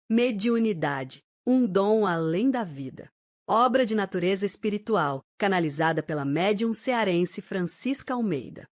Mediunidade, um dom além da vida. Obra de natureza espiritual, canalizada pela médium cearense Francisca Almeida.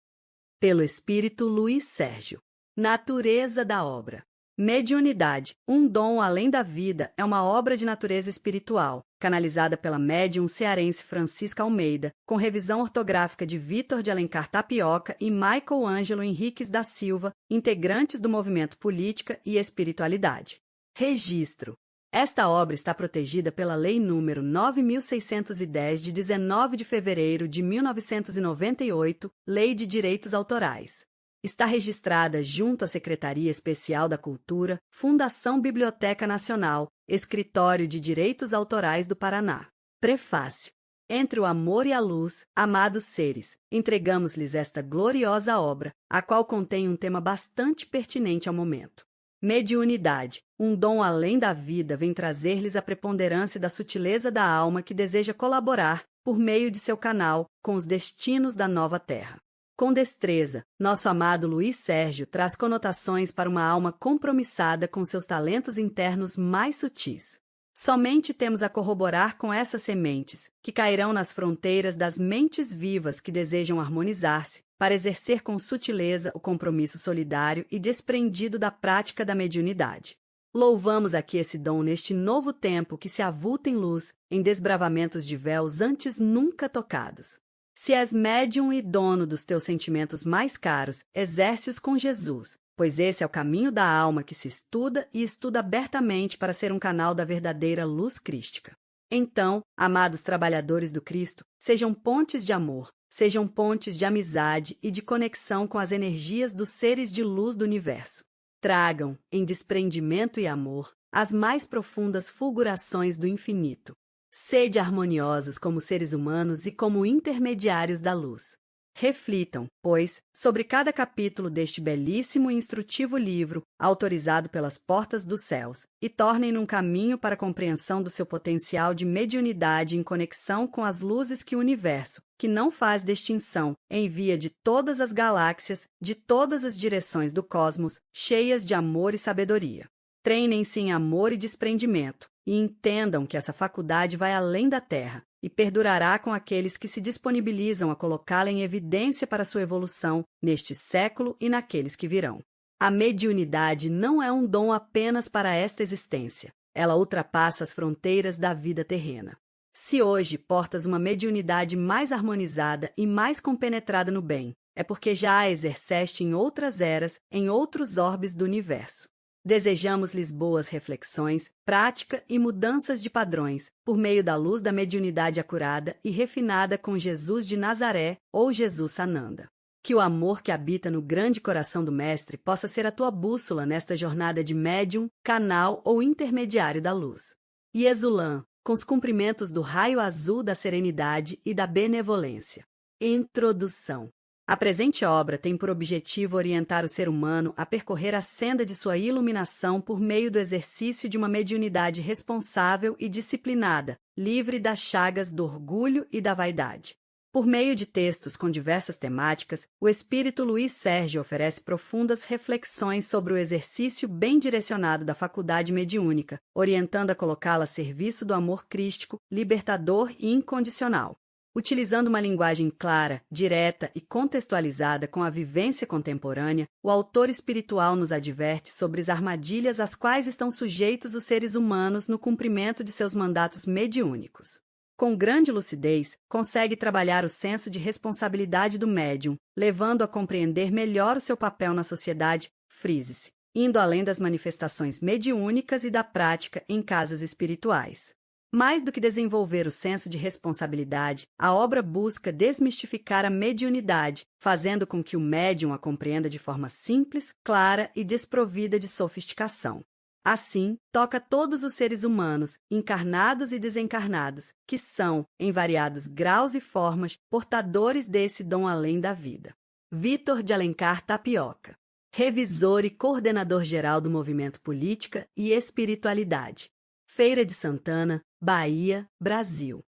Pelo espírito Luiz Sérgio. Natureza da obra. Mediunidade, um dom além da vida, é uma obra de natureza espiritual, canalizada pela médium cearense Francisca Almeida, com revisão ortográfica de Vítor de Alencar Tapioca e Michael Ângelo Henriques da Silva, integrantes do movimento Política e Espiritualidade. Registro. Esta obra está protegida pela Lei nº 9.610, de 19 de fevereiro de 1998, Lei de Direitos Autorais. Está registrada junto à Secretaria Especial da Cultura, Fundação Biblioteca Nacional, Escritório de Direitos Autorais do Paraná. Prefácio. Entre o amor e a luz, amados seres, entregamos-lhes esta gloriosa obra, a qual contém um tema bastante pertinente ao momento. Mediunidade, um dom além da vida, vem trazer-lhes a preponderância da sutileza da alma que deseja colaborar, por meio de seu canal, com os destinos da nova terra. Com destreza, nosso amado Luiz Sérgio traz conotações para uma alma compromissada com seus talentos internos mais sutis. Somente temos a corroborar com essas sementes, que cairão nas fronteiras das mentes vivas que desejam harmonizar-se, para exercer com sutileza o compromisso solidário e desprendido da prática da mediunidade. Louvamos aqui esse dom neste novo tempo que se avulta em luz, em desbravamentos de véus antes nunca tocados. Se és médium e dono dos teus sentimentos mais caros, exerce-os com Jesus, pois esse é o caminho da alma que se estuda e estuda abertamente para ser um canal da verdadeira luz crística. Então, amados trabalhadores do Cristo, sejam pontes de amor, sejam pontes de amizade e de conexão com as energias dos seres de luz do universo. Tragam, em desprendimento e amor, as mais profundas fulgurações do infinito. Sede harmoniosos como seres humanos e como intermediários da luz. Reflitam, pois, sobre cada capítulo deste belíssimo e instrutivo livro, autorizado pelas portas dos céus, e tornem-no um caminho para a compreensão do seu potencial de mediunidade em conexão com as luzes que o universo, que não faz distinção, envia de todas as galáxias, de todas as direções do cosmos, cheias de amor e sabedoria. Treinem-se em amor e desprendimento, e entendam que essa faculdade vai além da Terra e perdurará com aqueles que se disponibilizam a colocá-la em evidência para sua evolução neste século e naqueles que virão. A mediunidade não é um dom apenas para esta existência. Ela ultrapassa as fronteiras da vida terrena. Se hoje portas uma mediunidade mais harmonizada e mais compenetrada no bem, é porque já a exerceste em outras eras, em outros orbes do universo. Desejamos-lhes boas reflexões, prática e mudanças de padrões, por meio da luz da mediunidade acurada e refinada com Jesus de Nazaré ou Jesus Sananda. Que o amor que habita no grande coração do Mestre possa ser a tua bússola nesta jornada de médium, canal ou intermediário da luz. Yesulã, com os cumprimentos do raio azul da serenidade e da benevolência. Introdução. A presente obra tem por objetivo orientar o ser humano a percorrer a senda de sua iluminação por meio do exercício de uma mediunidade responsável e disciplinada, livre das chagas do orgulho e da vaidade. Por meio de textos com diversas temáticas, o espírito Luiz Sérgio oferece profundas reflexões sobre o exercício bem direcionado da faculdade mediúnica, orientando a colocá-la a serviço do amor crístico, libertador e incondicional. Utilizando uma linguagem clara, direta e contextualizada com a vivência contemporânea, o autor espiritual nos adverte sobre as armadilhas às quais estão sujeitos os seres humanos no cumprimento de seus mandatos mediúnicos. Com grande lucidez, consegue trabalhar o senso de responsabilidade do médium, levando a compreender melhor o seu papel na sociedade, frise-se, indo além das manifestações mediúnicas e da prática em casas espirituais. Mais do que desenvolver o senso de responsabilidade, a obra busca desmistificar a mediunidade, fazendo com que o médium a compreenda de forma simples, clara e desprovida de sofisticação. Assim, toca todos os seres humanos, encarnados e desencarnados, que são, em variados graus e formas, portadores desse dom além da vida. Vítor de Alencar Tapioca. Revisor e coordenador geral do Movimento Política e Espiritualidade. Feira de Santana, Bahia, Brasil.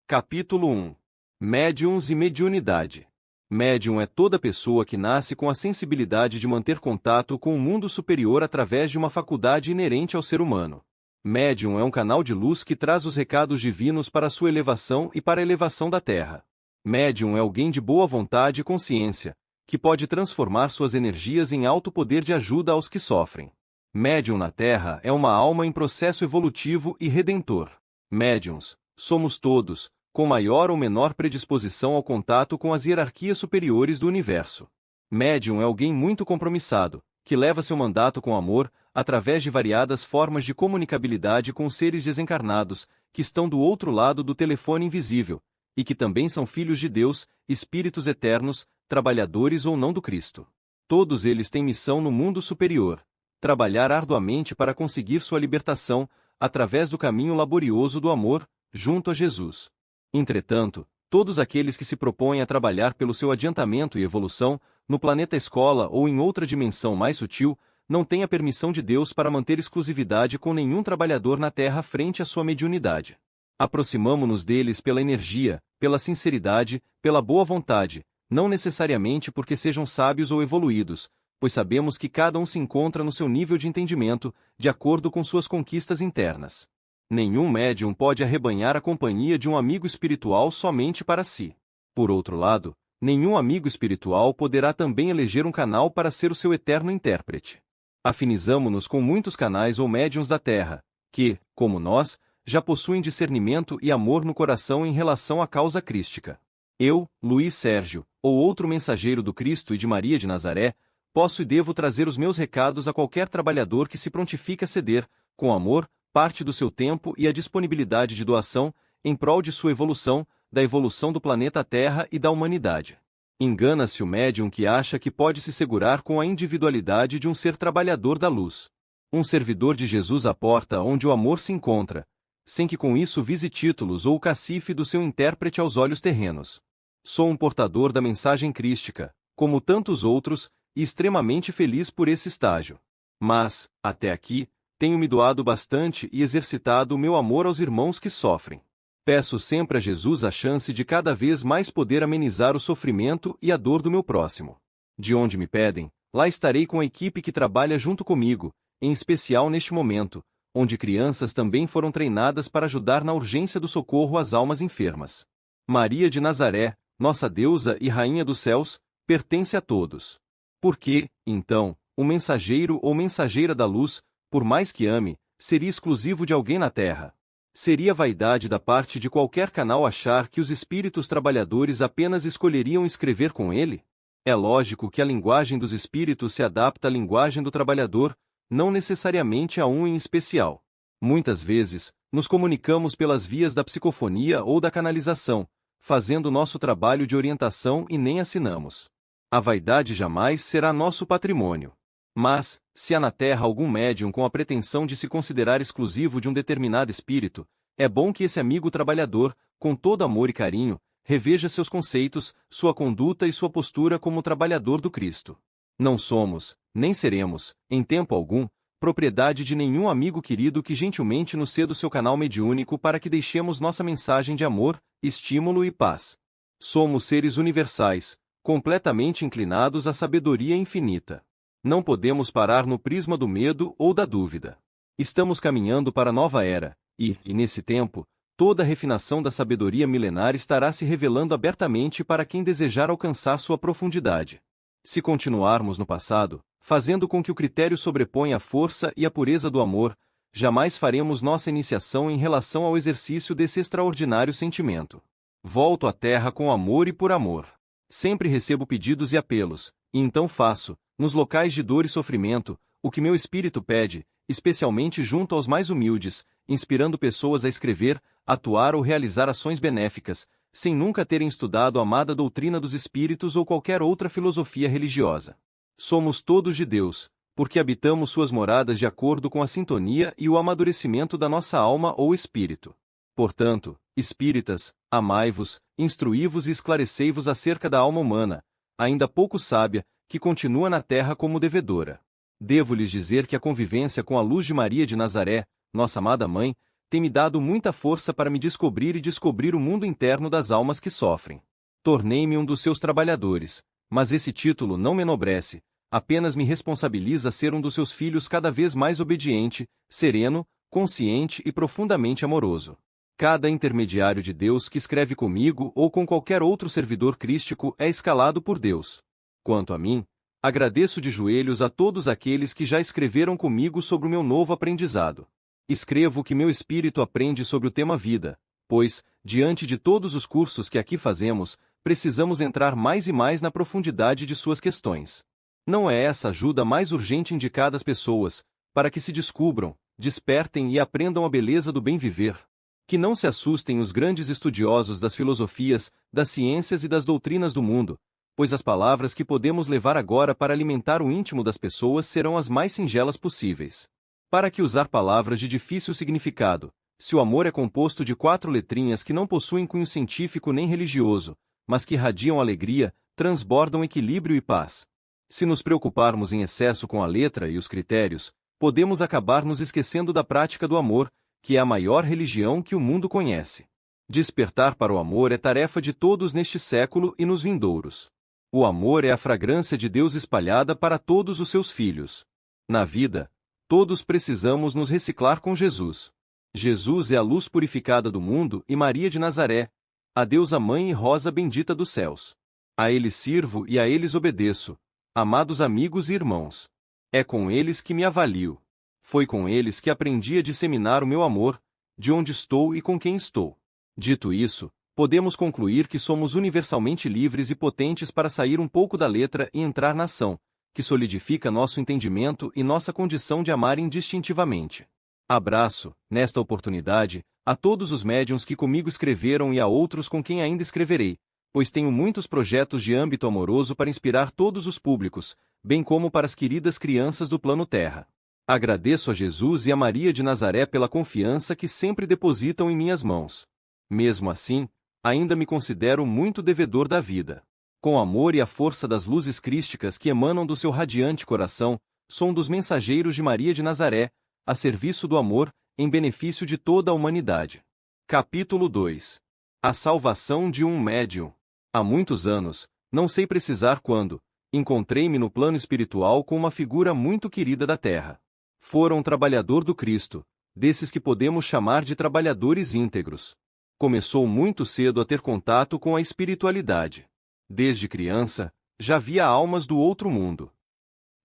Capítulo 1. Médiuns e mediunidade. Médium é toda pessoa que nasce com a sensibilidade de manter contato com o mundo superior através de uma faculdade inerente ao ser humano. Médium é um canal de luz que traz os recados divinos para a sua elevação e para a elevação da Terra. Médium é alguém de boa vontade e consciência, que pode transformar suas energias em alto poder de ajuda aos que sofrem. Médium na Terra é uma alma em processo evolutivo e redentor. Médiuns, somos todos, com maior ou menor predisposição ao contato com as hierarquias superiores do universo. Médium é alguém muito compromissado, que leva seu mandato com amor, através de variadas formas de comunicabilidade com os seres desencarnados, que estão do outro lado do telefone invisível, e que também são filhos de Deus, espíritos eternos, trabalhadores ou não do Cristo. Todos eles têm missão no mundo superior: trabalhar arduamente para conseguir sua libertação, através do caminho laborioso do amor, junto a Jesus. Entretanto, todos aqueles que se propõem a trabalhar pelo seu adiantamento e evolução, no planeta escola ou em outra dimensão mais sutil, não têm a permissão de Deus para manter exclusividade com nenhum trabalhador na Terra frente à sua mediunidade. Aproximamo-nos deles pela energia, pela sinceridade, pela boa vontade, não necessariamente porque sejam sábios ou evoluídos, pois sabemos que cada um se encontra no seu nível de entendimento, de acordo com suas conquistas internas. Nenhum médium pode arrebanhar a companhia de um amigo espiritual somente para si. Por outro lado, nenhum amigo espiritual poderá também eleger um canal para ser o seu eterno intérprete. Afinizamo-nos com muitos canais ou médiuns da Terra, que, como nós, já possuem discernimento e amor no coração em relação à causa crística. Eu, Luiz Sérgio, ou outro mensageiro do Cristo e de Maria de Nazaré, posso e devo trazer os meus recados a qualquer trabalhador que se prontifique a ceder, com amor, parte do seu tempo e a disponibilidade de doação, em prol de sua evolução, da evolução do planeta Terra e da humanidade. Engana-se o médium que acha que pode se segurar com a individualidade de um ser trabalhador da luz. Um servidor de Jesus à porta onde o amor se encontra, sem que com isso vise títulos ou o cacife do seu intérprete aos olhos terrenos. Sou um portador da mensagem crística, como tantos outros, e extremamente feliz por esse estágio. Mas, até aqui, tenho-me doado bastante e exercitado o meu amor aos irmãos que sofrem. Peço sempre a Jesus a chance de cada vez mais poder amenizar o sofrimento e a dor do meu próximo. De onde me pedem, lá estarei com a equipe que trabalha junto comigo, em especial neste momento, onde crianças também foram treinadas para ajudar na urgência do socorro às almas enfermas. Maria de Nazaré, nossa deusa e rainha dos céus, pertence a todos. Porque, então, um mensageiro ou mensageira da luz, por mais que ame, seria exclusivo de alguém na Terra? Seria vaidade da parte de qualquer canal achar que os espíritos trabalhadores apenas escolheriam escrever com ele? É lógico que a linguagem dos espíritos se adapta à linguagem do trabalhador, não necessariamente a um em especial. Muitas vezes, nos comunicamos pelas vias da psicofonia ou da canalização, fazendo nosso trabalho de orientação e nem assinamos. A vaidade jamais será nosso patrimônio. Mas, se há na Terra algum médium com a pretensão de se considerar exclusivo de um determinado espírito, é bom que esse amigo trabalhador, com todo amor e carinho, reveja seus conceitos, sua conduta e sua postura como trabalhador do Cristo. Não somos, nem seremos, em tempo algum, propriedade de nenhum amigo querido que gentilmente nos ceda o seu canal mediúnico para que deixemos nossa mensagem de amor, estímulo e paz. Somos seres universais, completamente inclinados à sabedoria infinita. Não podemos parar no prisma do medo ou da dúvida. Estamos caminhando para a nova era, e, nesse tempo, toda a refinação da sabedoria milenar estará se revelando abertamente para quem desejar alcançar sua profundidade. Se continuarmos no passado, fazendo com que o critério sobreponha a força e a pureza do amor, jamais faremos nossa iniciação em relação ao exercício desse extraordinário sentimento. Volto à Terra com amor e por amor. Sempre recebo pedidos e apelos, e então faço, nos locais de dor e sofrimento, o que meu espírito pede, especialmente junto aos mais humildes, inspirando pessoas a escrever, atuar ou realizar ações benéficas, sem nunca terem estudado a amada doutrina dos espíritos ou qualquer outra filosofia religiosa. Somos todos de Deus, porque habitamos suas moradas de acordo com a sintonia e o amadurecimento da nossa alma ou espírito. Portanto, espíritas, amai-vos, instruí-vos e esclarecei-vos acerca da alma humana, ainda pouco sábia, que continua na terra como devedora. Devo-lhes dizer que a convivência com a luz de Maria de Nazaré, nossa amada mãe, tem me dado muita força para me descobrir e descobrir o mundo interno das almas que sofrem. Tornei-me um dos seus trabalhadores, mas esse título não me enobrece, apenas me responsabiliza ser um dos seus filhos cada vez mais obediente, sereno, consciente e profundamente amoroso. Cada intermediário de Deus que escreve comigo ou com qualquer outro servidor crístico é escalado por Deus. Quanto a mim, agradeço de joelhos a todos aqueles que já escreveram comigo sobre o meu novo aprendizado. Escrevo o que meu espírito aprende sobre o tema vida, pois, diante de todos os cursos que aqui fazemos, precisamos entrar mais e mais na profundidade de suas questões. Não é essa ajuda mais urgente indicada às pessoas, para que se descubram, despertem e aprendam a beleza do bem viver? Que não se assustem os grandes estudiosos das filosofias, das ciências e das doutrinas do mundo, pois as palavras que podemos levar agora para alimentar o íntimo das pessoas serão as mais singelas possíveis. Para que usar palavras de difícil significado, se o amor é composto de 4 letrinhas que não possuem cunho científico nem religioso, mas que irradiam alegria, transbordam equilíbrio e paz? Se nos preocuparmos em excesso com a letra e os critérios, podemos acabar nos esquecendo da prática do amor, que é a maior religião que o mundo conhece. Despertar para o amor é tarefa de todos neste século e nos vindouros. O amor é a fragrância de Deus espalhada para todos os seus filhos. Na vida, todos precisamos nos reciclar com Jesus. Jesus é a luz purificada do mundo e Maria de Nazaré, a deusa mãe e rosa bendita dos céus. A eles sirvo e a eles obedeço, amados amigos e irmãos. É com eles que me avalio. Foi com eles que aprendi a disseminar o meu amor, de onde estou e com quem estou. Dito isso, podemos concluir que somos universalmente livres e potentes para sair um pouco da letra e entrar na ação, que solidifica nosso entendimento e nossa condição de amar indistintivamente. Abraço, nesta oportunidade, a todos os médiuns que comigo escreveram e a outros com quem ainda escreverei, pois tenho muitos projetos de âmbito amoroso para inspirar todos os públicos, bem como para as queridas crianças do plano Terra. Agradeço a Jesus e a Maria de Nazaré pela confiança que sempre depositam em minhas mãos. Mesmo assim, ainda me considero muito devedor da vida. Com amor e a força das luzes crísticas que emanam do seu radiante coração, sou um dos mensageiros de Maria de Nazaré, a serviço do amor, em benefício de toda a humanidade. Capítulo 2. A salvação de um médium. Há muitos anos, não sei precisar quando, encontrei-me no plano espiritual com uma figura muito querida da Terra. Fora um trabalhador do Cristo, desses que podemos chamar de trabalhadores íntegros. Começou muito cedo a ter contato com a espiritualidade. Desde criança, já via almas do outro mundo.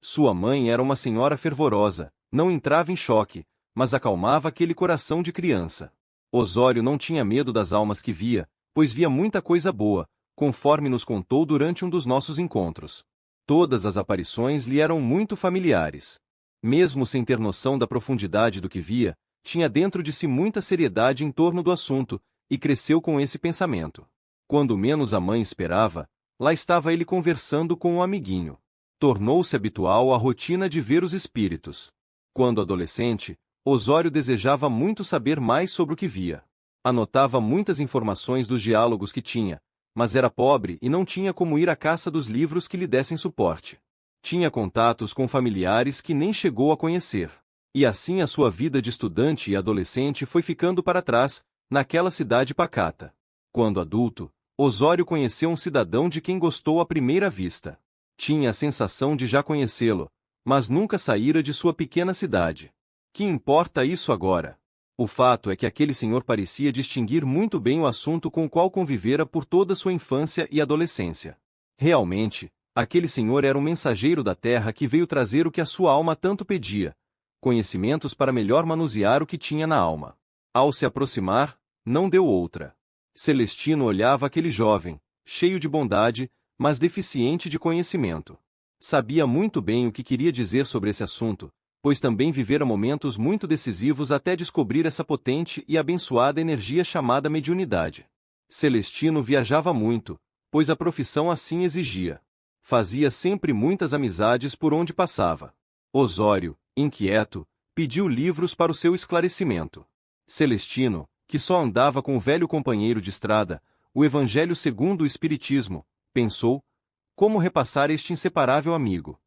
Sua mãe era uma senhora fervorosa, não entrava em choque, mas acalmava aquele coração de criança. Osório não tinha medo das almas que via, pois via muita coisa boa, conforme nos contou durante um dos nossos encontros. Todas as aparições lhe eram muito familiares. Mesmo sem ter noção da profundidade do que via, tinha dentro de si muita seriedade em torno do assunto, e cresceu com esse pensamento. Quando menos a mãe esperava, lá estava ele conversando com um amiguinho. Tornou-se habitual a rotina de ver os espíritos. Quando adolescente, Osório desejava muito saber mais sobre o que via. Anotava muitas informações dos diálogos que tinha, mas era pobre e não tinha como ir à caça dos livros que lhe dessem suporte. Tinha contatos com familiares que nem chegou a conhecer. E assim a sua vida de estudante e adolescente foi ficando para trás, naquela cidade pacata. Quando adulto, Osório conheceu um cidadão de quem gostou à primeira vista. Tinha a sensação de já conhecê-lo, mas nunca saíra de sua pequena cidade. Que importa isso agora? O fato é que aquele senhor parecia distinguir muito bem o assunto com o qual convivera por toda sua infância e adolescência. Realmente, aquele senhor era um mensageiro da terra que veio trazer o que a sua alma tanto pedia, conhecimentos para melhor manusear o que tinha na alma. Ao se aproximar, não deu outra. Celestino olhava aquele jovem, cheio de bondade, mas deficiente de conhecimento. Sabia muito bem o que queria dizer sobre esse assunto, pois também vivera momentos muito decisivos até descobrir essa potente e abençoada energia chamada mediunidade. Celestino viajava muito, pois a profissão assim exigia. Fazia sempre muitas amizades por onde passava. Osório, inquieto, pediu livros para o seu esclarecimento. Celestino, que só andava com o velho companheiro de estrada, o Evangelho segundo o Espiritismo, pensou, como repassar este inseparável amigo?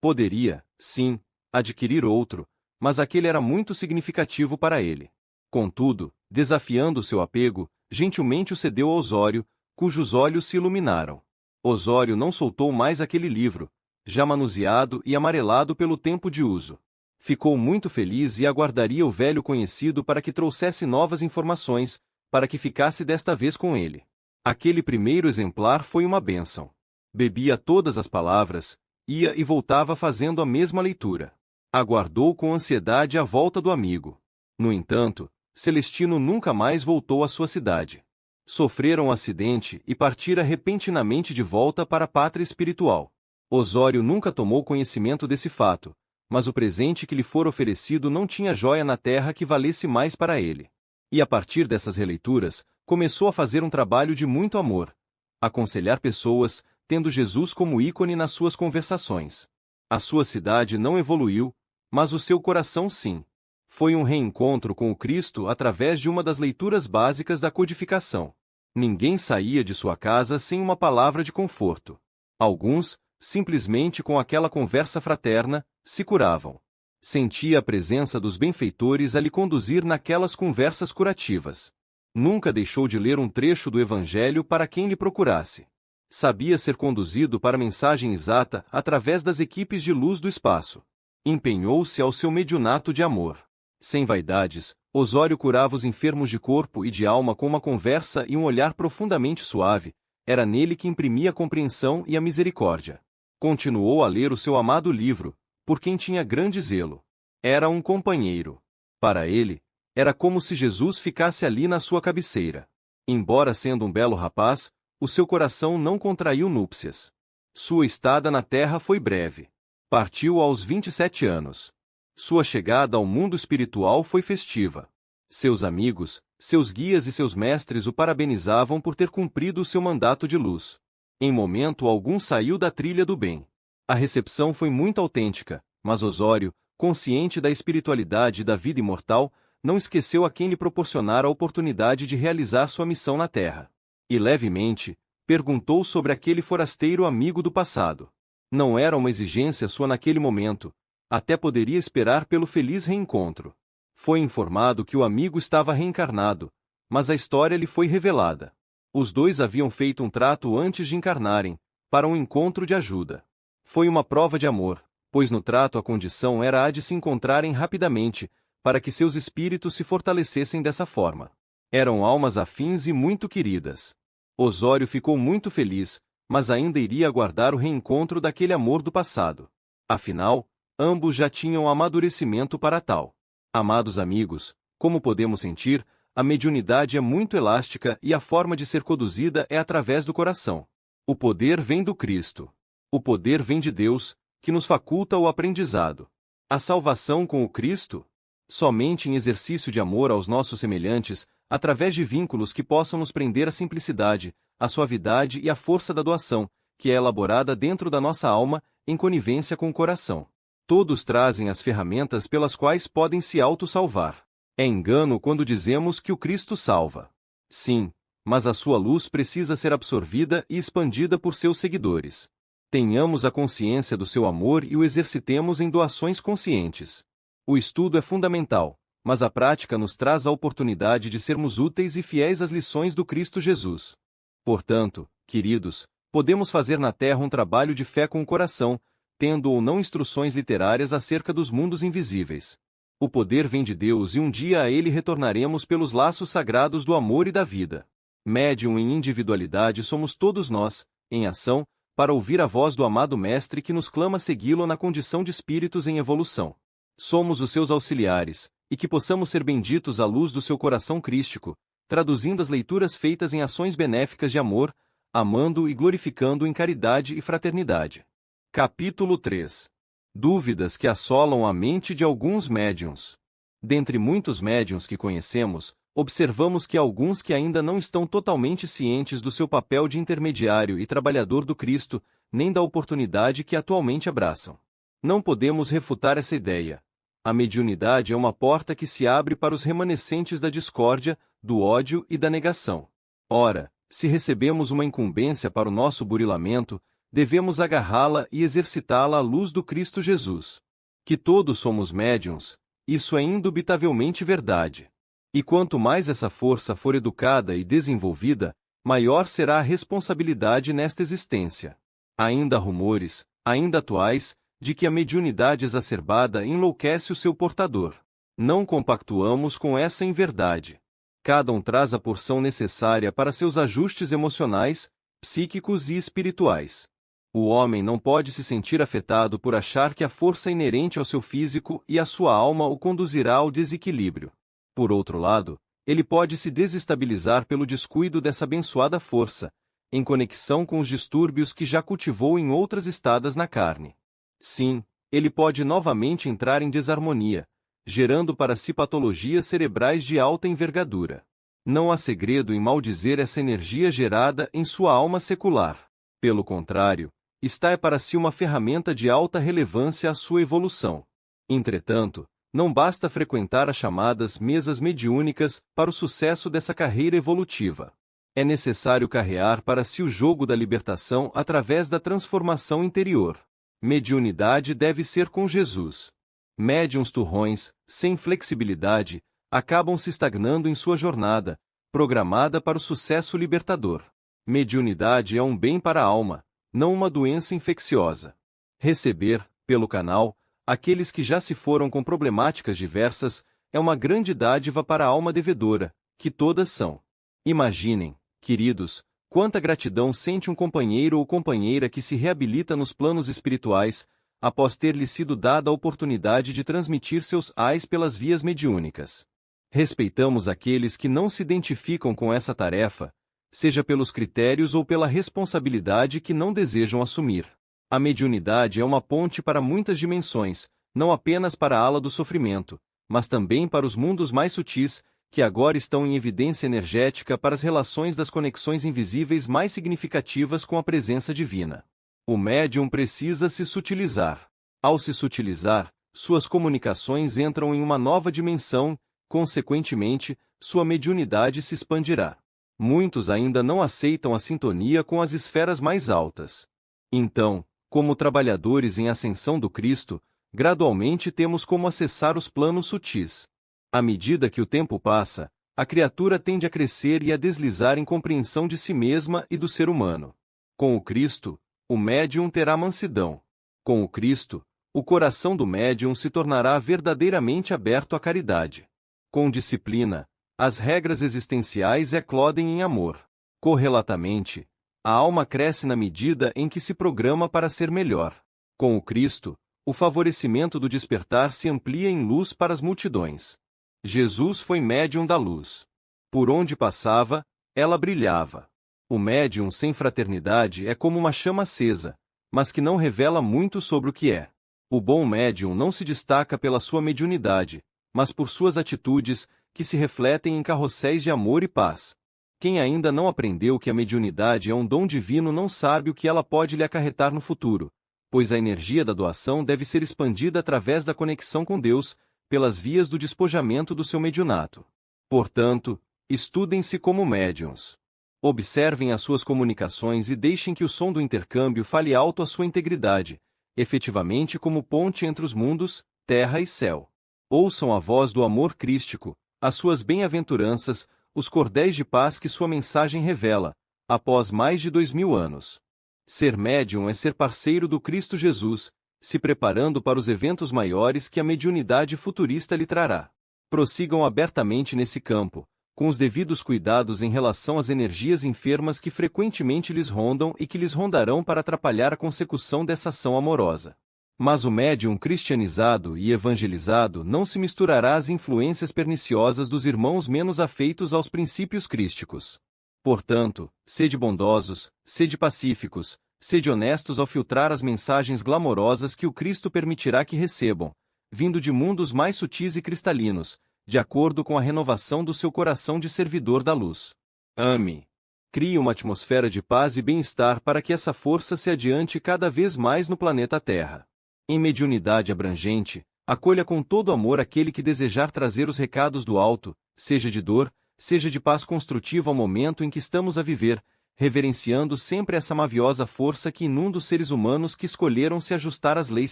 Poderia, sim, adquirir outro, mas aquele era muito significativo para ele. Contudo, desafiando o seu apego, gentilmente o cedeu a Osório, cujos olhos se iluminaram. Osório não soltou mais aquele livro, já manuseado e amarelado pelo tempo de uso. Ficou muito feliz e aguardaria o velho conhecido para que trouxesse novas informações, para que ficasse desta vez com ele. Aquele primeiro exemplar foi uma bênção. Bebia todas as palavras, ia e voltava fazendo a mesma leitura. Aguardou com ansiedade a volta do amigo. No entanto, Celestino nunca mais voltou à sua cidade. Sofrera um acidente e partira repentinamente de volta para a pátria espiritual. Osório nunca tomou conhecimento desse fato, mas o presente que lhe fora oferecido não tinha joia na terra que valesse mais para ele. E a partir dessas releituras, começou a fazer um trabalho de muito amor, aconselhar pessoas, tendo Jesus como ícone nas suas conversações. A sua cidade não evoluiu, mas o seu coração sim. Foi um reencontro com o Cristo através de uma das leituras básicas da codificação. Ninguém saía de sua casa sem uma palavra de conforto. Alguns, simplesmente com aquela conversa fraterna, se curavam. Sentia a presença dos benfeitores a lhe conduzir naquelas conversas curativas. Nunca deixou de ler um trecho do Evangelho para quem lhe procurasse. Sabia ser conduzido para a mensagem exata através das equipes de luz do espaço. Empenhou-se ao seu mediunato de amor. Sem vaidades, Osório curava os enfermos de corpo e de alma com uma conversa e um olhar profundamente suave. Era nele que imprimia a compreensão e a misericórdia. Continuou a ler o seu amado livro, por quem tinha grande zelo. Era um companheiro. Para ele, era como se Jesus ficasse ali na sua cabeceira. Embora sendo um belo rapaz, o seu coração não contraiu núpcias. Sua estada na terra foi breve. Partiu aos 27 anos. Sua chegada ao mundo espiritual foi festiva. Seus amigos, seus guias e seus mestres o parabenizavam por ter cumprido o seu mandato de luz. Em momento algum saiu da trilha do bem. A recepção foi muito autêntica, mas Osório, consciente da espiritualidade e da vida imortal, não esqueceu a quem lhe proporcionara a oportunidade de realizar sua missão na terra. E levemente, perguntou sobre aquele forasteiro amigo do passado. Não era uma exigência sua naquele momento, até poderia esperar pelo feliz reencontro. Foi informado que o amigo estava reencarnado, mas a história lhe foi revelada. Os dois haviam feito um trato antes de encarnarem, para um encontro de ajuda. Foi uma prova de amor, pois no trato a condição era a de se encontrarem rapidamente, para que seus espíritos se fortalecessem dessa forma. Eram almas afins e muito queridas. Osório ficou muito feliz, mas ainda iria aguardar o reencontro daquele amor do passado. Afinal, ambos já tinham amadurecimento para tal. Amados amigos, como podemos sentir, a mediunidade é muito elástica e a forma de ser conduzida é através do coração. O poder vem do Cristo. O poder vem de Deus, que nos faculta o aprendizado. A salvação com o Cristo? Somente em exercício de amor aos nossos semelhantes, através de vínculos que possam nos prender à simplicidade, à suavidade e à força da doação, que é elaborada dentro da nossa alma, em conivência com o coração. Todos trazem as ferramentas pelas quais podem se auto-salvar. É engano quando dizemos que o Cristo salva. Sim, mas a sua luz precisa ser absorvida e expandida por seus seguidores. Tenhamos a consciência do seu amor e o exercitemos em doações conscientes. O estudo é fundamental, mas a prática nos traz a oportunidade de sermos úteis e fiéis às lições do Cristo Jesus. Portanto, queridos, podemos fazer na Terra um trabalho de fé com o coração, tendo ou não instruções literárias acerca dos mundos invisíveis. O poder vem de Deus e um dia a ele retornaremos pelos laços sagrados do amor e da vida. Médium em individualidade somos todos nós, em ação, para ouvir a voz do amado Mestre que nos clama segui-lo na condição de espíritos em evolução. Somos os seus auxiliares, e que possamos ser benditos à luz do seu coração crístico, traduzindo as leituras feitas em ações benéficas de amor, amando e glorificando em caridade e fraternidade. Capítulo 3. Dúvidas que assolam a mente de alguns médiuns. Dentre muitos médiuns que conhecemos, observamos que alguns que ainda não estão totalmente cientes do seu papel de intermediário e trabalhador do Cristo, nem da oportunidade que atualmente abraçam. Não podemos refutar essa ideia. A mediunidade é uma porta que se abre para os remanescentes da discórdia, do ódio e da negação. Ora, se recebemos uma incumbência para o nosso burilamento, devemos agarrá-la e exercitá-la à luz do Cristo Jesus. Que todos somos médiuns, isso é indubitavelmente verdade. E quanto mais essa força for educada e desenvolvida, maior será a responsabilidade nesta existência. Ainda rumores, ainda atuais, de que a mediunidade exacerbada enlouquece o seu portador. Não compactuamos com essa inverdade. Cada um traz a porção necessária para seus ajustes emocionais, psíquicos e espirituais. O homem não pode se sentir afetado por achar que a força inerente ao seu físico e à sua alma o conduzirá ao desequilíbrio. Por outro lado, ele pode se desestabilizar pelo descuido dessa abençoada força, em conexão com os distúrbios que já cultivou em outras estadas na carne. Sim, ele pode novamente entrar em desarmonia, gerando para si patologias cerebrais de alta envergadura. Não há segredo em maldizer essa energia gerada em sua alma secular. Pelo contrário, esta é para si uma ferramenta de alta relevância à sua evolução. Entretanto, não basta frequentar as chamadas mesas mediúnicas para o sucesso dessa carreira evolutiva. É necessário carrear para si o jogo da libertação através da transformação interior. Mediunidade deve ser com Jesus. Médiuns turrões, sem flexibilidade, acabam se estagnando em sua jornada, programada para o sucesso libertador. Mediunidade é um bem para a alma, não uma doença infecciosa. Receber, pelo canal, aqueles que já se foram com problemáticas diversas, é uma grande dádiva para a alma devedora, que todas são. Imaginem, queridos, quanta gratidão sente um companheiro ou companheira que se reabilita nos planos espirituais, após ter-lhe sido dada a oportunidade de transmitir seus ais pelas vias mediúnicas. Respeitamos aqueles que não se identificam com essa tarefa, seja pelos critérios ou pela responsabilidade que não desejam assumir. A mediunidade é uma ponte para muitas dimensões, não apenas para a ala do sofrimento, mas também para os mundos mais sutis, que agora estão em evidência energética para as relações das conexões invisíveis mais significativas com a presença divina. O médium precisa se sutilizar. Ao se sutilizar, suas comunicações entram em uma nova dimensão, consequentemente, sua mediunidade se expandirá. Muitos ainda não aceitam a sintonia com as esferas mais altas. Então, como trabalhadores em ascensão do Cristo, gradualmente temos como acessar os planos sutis. À medida que o tempo passa, a criatura tende a crescer e a deslizar em compreensão de si mesma e do ser humano. Com o Cristo, o médium terá mansidão. Com o Cristo, o coração do médium se tornará verdadeiramente aberto à caridade. Com disciplina, as regras existenciais eclodem em amor. Correlatamente, a alma cresce na medida em que se programa para ser melhor. Com o Cristo, o favorecimento do despertar se amplia em luz para as multidões. Jesus foi médium da luz. Por onde passava, ela brilhava. O médium sem fraternidade é como uma chama acesa, mas que não revela muito sobre o que é. O bom médium não se destaca pela sua mediunidade, mas por suas atitudes, que se refletem em carrosséis de amor e paz. Quem ainda não aprendeu que a mediunidade é um dom divino não sabe o que ela pode lhe acarretar no futuro, pois a energia da doação deve ser expandida através da conexão com Deus, pelas vias do despojamento do seu mediunato. Portanto, estudem-se como médiuns. Observem as suas comunicações e deixem que o som do intercâmbio fale alto à sua integridade, efetivamente como ponte entre os mundos, terra e céu. Ouçam a voz do amor crístico, as suas bem-aventuranças, os cordéis de paz que sua mensagem revela, após mais de 2000 anos. Ser médium é ser parceiro do Cristo Jesus, se preparando para os eventos maiores que a mediunidade futurista lhe trará. Prossigam abertamente nesse campo, com os devidos cuidados em relação às energias enfermas que frequentemente lhes rondam e que lhes rondarão para atrapalhar a consecução dessa ação amorosa. Mas o médium cristianizado e evangelizado não se misturará às influências perniciosas dos irmãos menos afeitos aos princípios crísticos. Portanto, sede bondosos, sede pacíficos, sede honestos ao filtrar as mensagens glamorosas que o Cristo permitirá que recebam, vindo de mundos mais sutis e cristalinos, de acordo com a renovação do seu coração de servidor da luz. Ame. Crie uma atmosfera de paz e bem-estar para que essa força se adiante cada vez mais no planeta Terra. Em mediunidade abrangente, acolha com todo amor aquele que desejar trazer os recados do alto, seja de dor, seja de paz construtiva ao momento em que estamos a viver, reverenciando sempre essa maviosa força que inunda os seres humanos que escolheram se ajustar às leis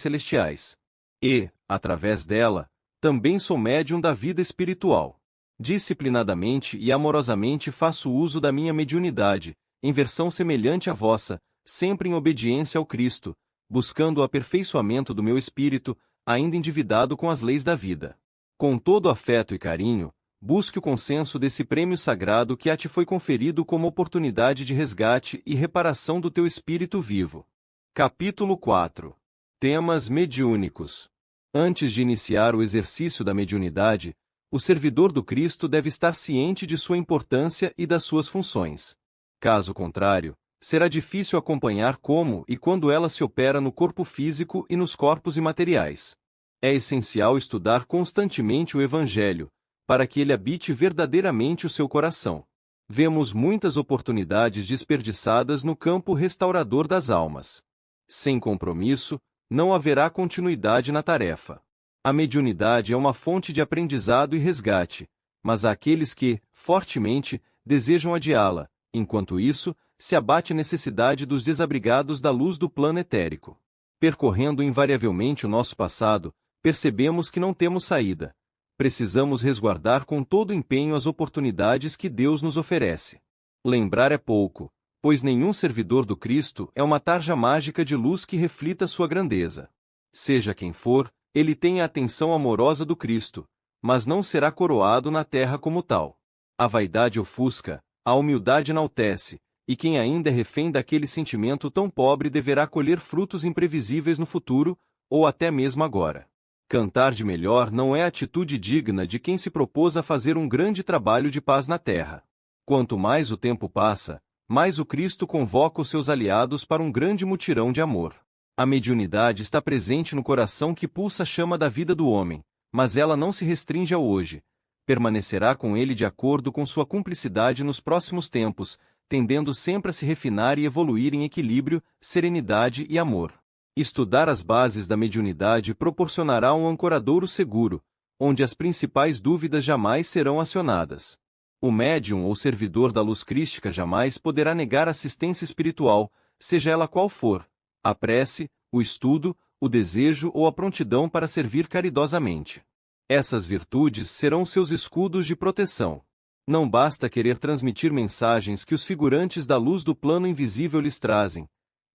celestiais. E, através dela, também sou médium da vida espiritual. Disciplinadamente e amorosamente faço uso da minha mediunidade, em versão semelhante à vossa, sempre em obediência ao Cristo, buscando o aperfeiçoamento do meu espírito, ainda endividado com as leis da vida. Com todo afeto e carinho, busque o consenso desse prêmio sagrado que a ti foi conferido como oportunidade de resgate e reparação do teu espírito vivo. Capítulo 4. Temas mediúnicos. Antes de iniciar o exercício da mediunidade, o servidor do Cristo deve estar ciente de sua importância e das suas funções. Caso contrário, será difícil acompanhar como e quando ela se opera no corpo físico e nos corpos imateriais. É essencial estudar constantemente o Evangelho, para que ele habite verdadeiramente o seu coração. Vemos muitas oportunidades desperdiçadas no campo restaurador das almas. Sem compromisso, não haverá continuidade na tarefa. A mediunidade é uma fonte de aprendizado e resgate, mas há aqueles que, fortemente, desejam adiá-la. Enquanto isso, se abate a necessidade dos desabrigados da luz do plano etérico. Percorrendo invariavelmente o nosso passado, percebemos que não temos saída. Precisamos resguardar com todo empenho as oportunidades que Deus nos oferece. Lembrar é pouco, pois nenhum servidor do Cristo é uma tarja mágica de luz que reflita sua grandeza. Seja quem for, ele tem a atenção amorosa do Cristo, mas não será coroado na terra como tal. A vaidade ofusca, a humildade enaltece, e quem ainda é refém daquele sentimento tão pobre deverá colher frutos imprevisíveis no futuro, ou até mesmo agora. Cantar de melhor não é atitude digna de quem se propôs a fazer um grande trabalho de paz na terra. Quanto mais o tempo passa, mais o Cristo convoca os seus aliados para um grande mutirão de amor. A mediunidade está presente no coração que pulsa a chama da vida do homem, mas ela não se restringe ao hoje. Permanecerá com ele de acordo com sua cumplicidade nos próximos tempos, tendendo sempre a se refinar e evoluir em equilíbrio, serenidade e amor. Estudar as bases da mediunidade proporcionará um ancoradouro seguro, onde as principais dúvidas jamais serão acionadas. O médium ou servidor da luz crística jamais poderá negar assistência espiritual, seja ela qual for, a prece, o estudo, o desejo ou a prontidão para servir caridosamente. Essas virtudes serão seus escudos de proteção. Não basta querer transmitir mensagens que os figurantes da luz do plano invisível lhes trazem.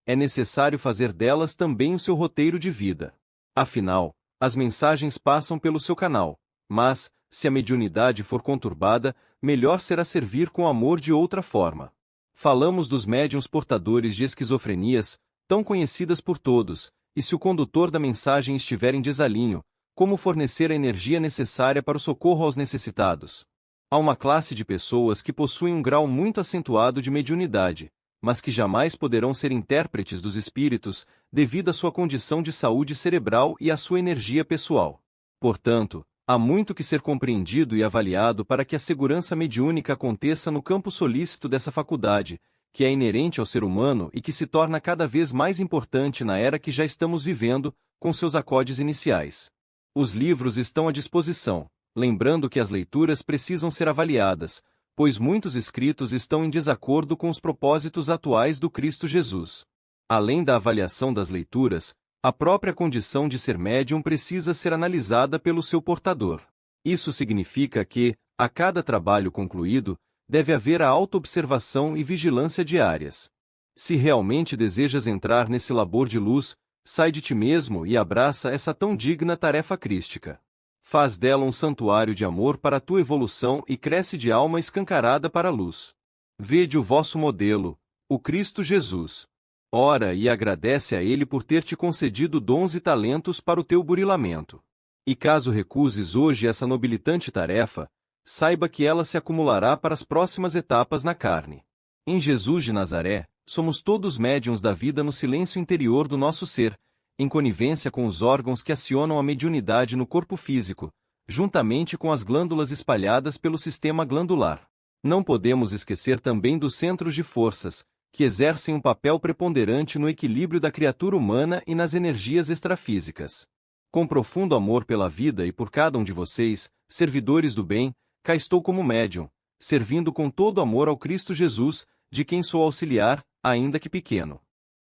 É necessário fazer delas também o seu roteiro de vida. Afinal, as mensagens passam pelo seu canal, mas, se a mediunidade for conturbada, melhor será servir com amor de outra forma. Falamos dos médiuns portadores de esquizofrenias, tão conhecidas por todos, e se o condutor da mensagem estiver em desalinho, como fornecer a energia necessária para o socorro aos necessitados? Há uma classe de pessoas que possuem um grau muito acentuado de mediunidade, mas que jamais poderão ser intérpretes dos espíritos, devido à sua condição de saúde cerebral e à sua energia pessoal. Portanto, há muito que ser compreendido e avaliado para que a segurança mediúnica aconteça no campo solícito dessa faculdade, que é inerente ao ser humano e que se torna cada vez mais importante na era que já estamos vivendo, com seus acordes iniciais. Os livros estão à disposição, lembrando que as leituras precisam ser avaliadas, pois muitos escritos estão em desacordo com os propósitos atuais do Cristo Jesus. Além da avaliação das leituras, a própria condição de ser médium precisa ser analisada pelo seu portador. Isso significa que, a cada trabalho concluído, deve haver a autoobservação e vigilância diárias. Se realmente desejas entrar nesse labor de luz, sai de ti mesmo e abraça essa tão digna tarefa crística. Faz dela um santuário de amor para a tua evolução e cresce de alma escancarada para a luz. Vede o vosso modelo, o Cristo Jesus. Ora e agradece a Ele por ter te concedido dons e talentos para o teu burilamento. E caso recuses hoje essa nobilitante tarefa, saiba que ela se acumulará para as próximas etapas na carne. Em Jesus de Nazaré, somos todos médiuns da vida no silêncio interior do nosso ser, em conivência com os órgãos que acionam a mediunidade no corpo físico, juntamente com as glândulas espalhadas pelo sistema glandular. Não podemos esquecer também dos centros de forças, que exercem um papel preponderante no equilíbrio da criatura humana e nas energias extrafísicas. Com profundo amor pela vida e por cada um de vocês, servidores do bem, cá estou como médium, servindo com todo amor ao Cristo Jesus, de quem sou auxiliar, ainda que pequeno.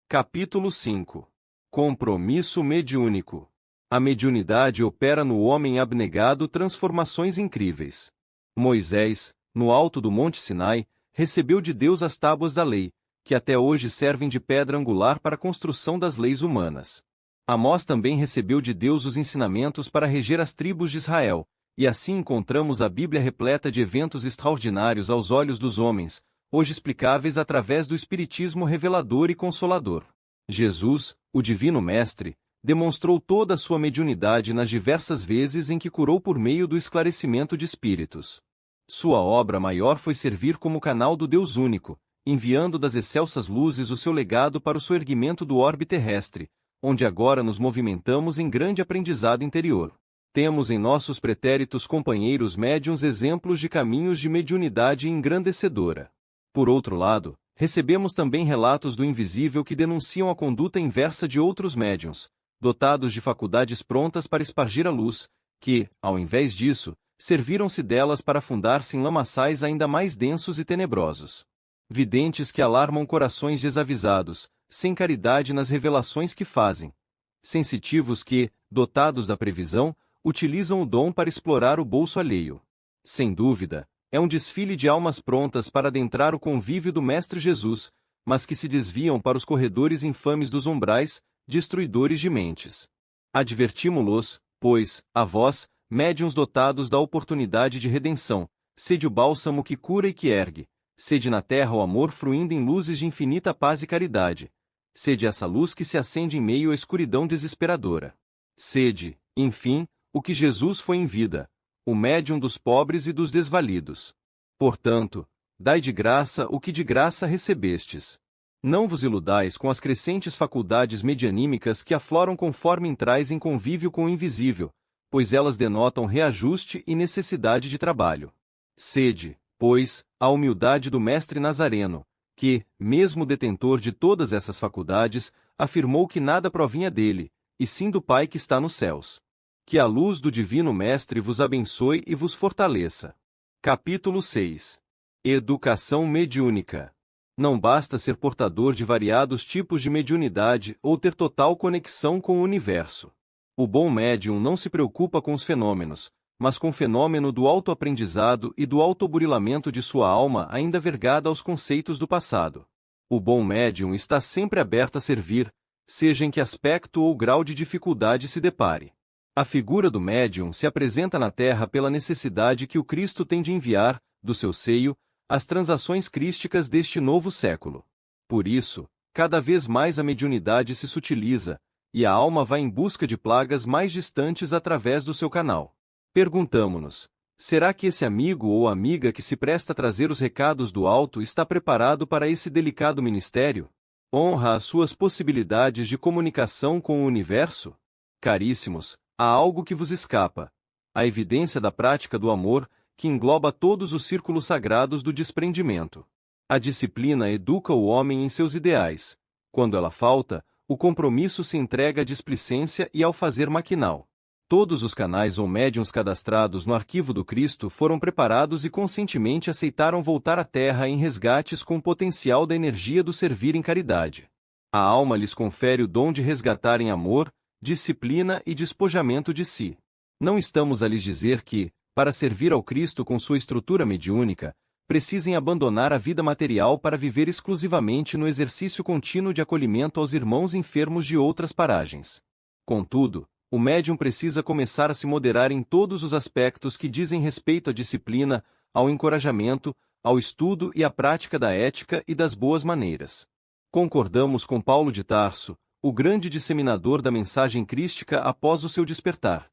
Capítulo 5. Compromisso mediúnico. A mediunidade opera no homem abnegado transformações incríveis. Moisés, no alto do Monte Sinai, recebeu de Deus as tábuas da lei, que até hoje servem de pedra angular para a construção das leis humanas. Amós também recebeu de Deus os ensinamentos para reger as tribos de Israel, e assim encontramos a Bíblia repleta de eventos extraordinários aos olhos dos homens, hoje explicáveis através do Espiritismo revelador e consolador. Jesus, o Divino Mestre, demonstrou toda a sua mediunidade nas diversas vezes em que curou por meio do esclarecimento de espíritos. Sua obra maior foi servir como canal do Deus único, enviando das excelsas luzes o seu legado para o soerguimento do orbe terrestre, onde agora nos movimentamos em grande aprendizado interior. Temos em nossos pretéritos companheiros médiuns exemplos de caminhos de mediunidade engrandecedora. Por outro lado, recebemos também relatos do invisível que denunciam a conduta inversa de outros médiuns, dotados de faculdades prontas para espargir a luz, que, ao invés disso, serviram-se delas para afundar-se em lamaçais ainda mais densos e tenebrosos. Videntes que alarmam corações desavisados, sem caridade nas revelações que fazem. Sensitivos que, dotados da previsão, utilizam o dom para explorar o bolso alheio. Sem dúvida, é um desfile de almas prontas para adentrar o convívio do Mestre Jesus, mas que se desviam para os corredores infames dos umbrais, destruidores de mentes. Advertimo-los, pois, a vós, médiuns dotados da oportunidade de redenção, sede o bálsamo que cura e que ergue, sede na terra o amor fruindo em luzes de infinita paz e caridade, sede essa luz que se acende em meio à escuridão desesperadora. Sede, enfim, o que Jesus foi em vida, o médium dos pobres e dos desvalidos. Portanto, dai de graça o que de graça recebestes. Não vos iludais com as crescentes faculdades medianímicas que afloram conforme entrais em convívio com o invisível, pois elas denotam reajuste e necessidade de trabalho. Sede, pois, a humildade do Mestre Nazareno, que, mesmo detentor de todas essas faculdades, afirmou que nada provinha dele, e sim do Pai que está nos céus. Que a luz do Divino Mestre vos abençoe e vos fortaleça. Capítulo 6. Educação mediúnica. Não basta ser portador de variados tipos de mediunidade ou ter total conexão com o universo. O bom médium não se preocupa com os fenômenos, mas com o fenômeno do autoaprendizado e do autoburilamento de sua alma ainda vergada aos conceitos do passado. O bom médium está sempre aberto a servir, seja em que aspecto ou grau de dificuldade se depare. A figura do médium se apresenta na Terra pela necessidade que o Cristo tem de enviar, do seu seio, as transações crísticas deste novo século. Por isso, cada vez mais a mediunidade se sutiliza, e a alma vai em busca de plagas mais distantes através do seu canal. Perguntamo-nos, será que esse amigo ou amiga que se presta a trazer os recados do alto está preparado para esse delicado ministério? Honra as suas possibilidades de comunicação com o universo? Caríssimos, há algo que vos escapa. A evidência da prática do amor, que engloba todos os círculos sagrados do desprendimento. A disciplina educa o homem em seus ideais. Quando ela falta, o compromisso se entrega à displicência e ao fazer maquinal. Todos os canais ou médiuns cadastrados no arquivo do Cristo foram preparados e conscientemente aceitaram voltar à Terra em resgates com o potencial da energia do servir em caridade. A alma lhes confere o dom de resgatar em amor, disciplina e despojamento de si. Não estamos a lhes dizer que, para servir ao Cristo com sua estrutura mediúnica, precisem abandonar a vida material para viver exclusivamente no exercício contínuo de acolhimento aos irmãos enfermos de outras paragens. Contudo, o médium precisa começar a se moderar em todos os aspectos que dizem respeito à disciplina, ao encorajamento, ao estudo e à prática da ética e das boas maneiras. Concordamos com Paulo de Tarso, o grande disseminador da mensagem crística após o seu despertar.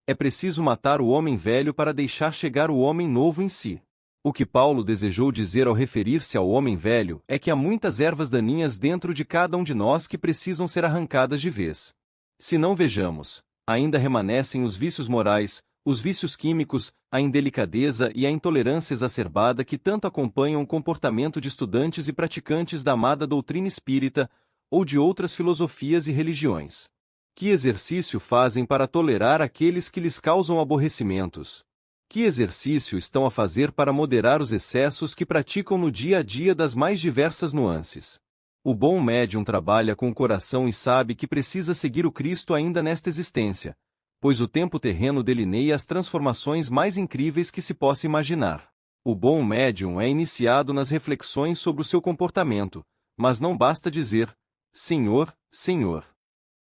É preciso matar o homem velho para deixar chegar o homem novo em si. O que Paulo desejou dizer ao referir-se ao homem velho é que há muitas ervas daninhas dentro de cada um de nós que precisam ser arrancadas de vez. Se não vejamos, ainda remanescem os vícios morais, os vícios químicos, a indelicadeza e a intolerância exacerbada que tanto acompanham o comportamento de estudantes e praticantes da amada doutrina espírita, ou de outras filosofias e religiões. Que exercício fazem para tolerar aqueles que lhes causam aborrecimentos? Que exercício estão a fazer para moderar os excessos que praticam no dia a dia das mais diversas nuances? O bom médium trabalha com o coração e sabe que precisa seguir o Cristo ainda nesta existência, pois o tempo terreno delineia as transformações mais incríveis que se possa imaginar. O bom médium é iniciado nas reflexões sobre o seu comportamento, mas não basta dizer: Senhor, Senhor.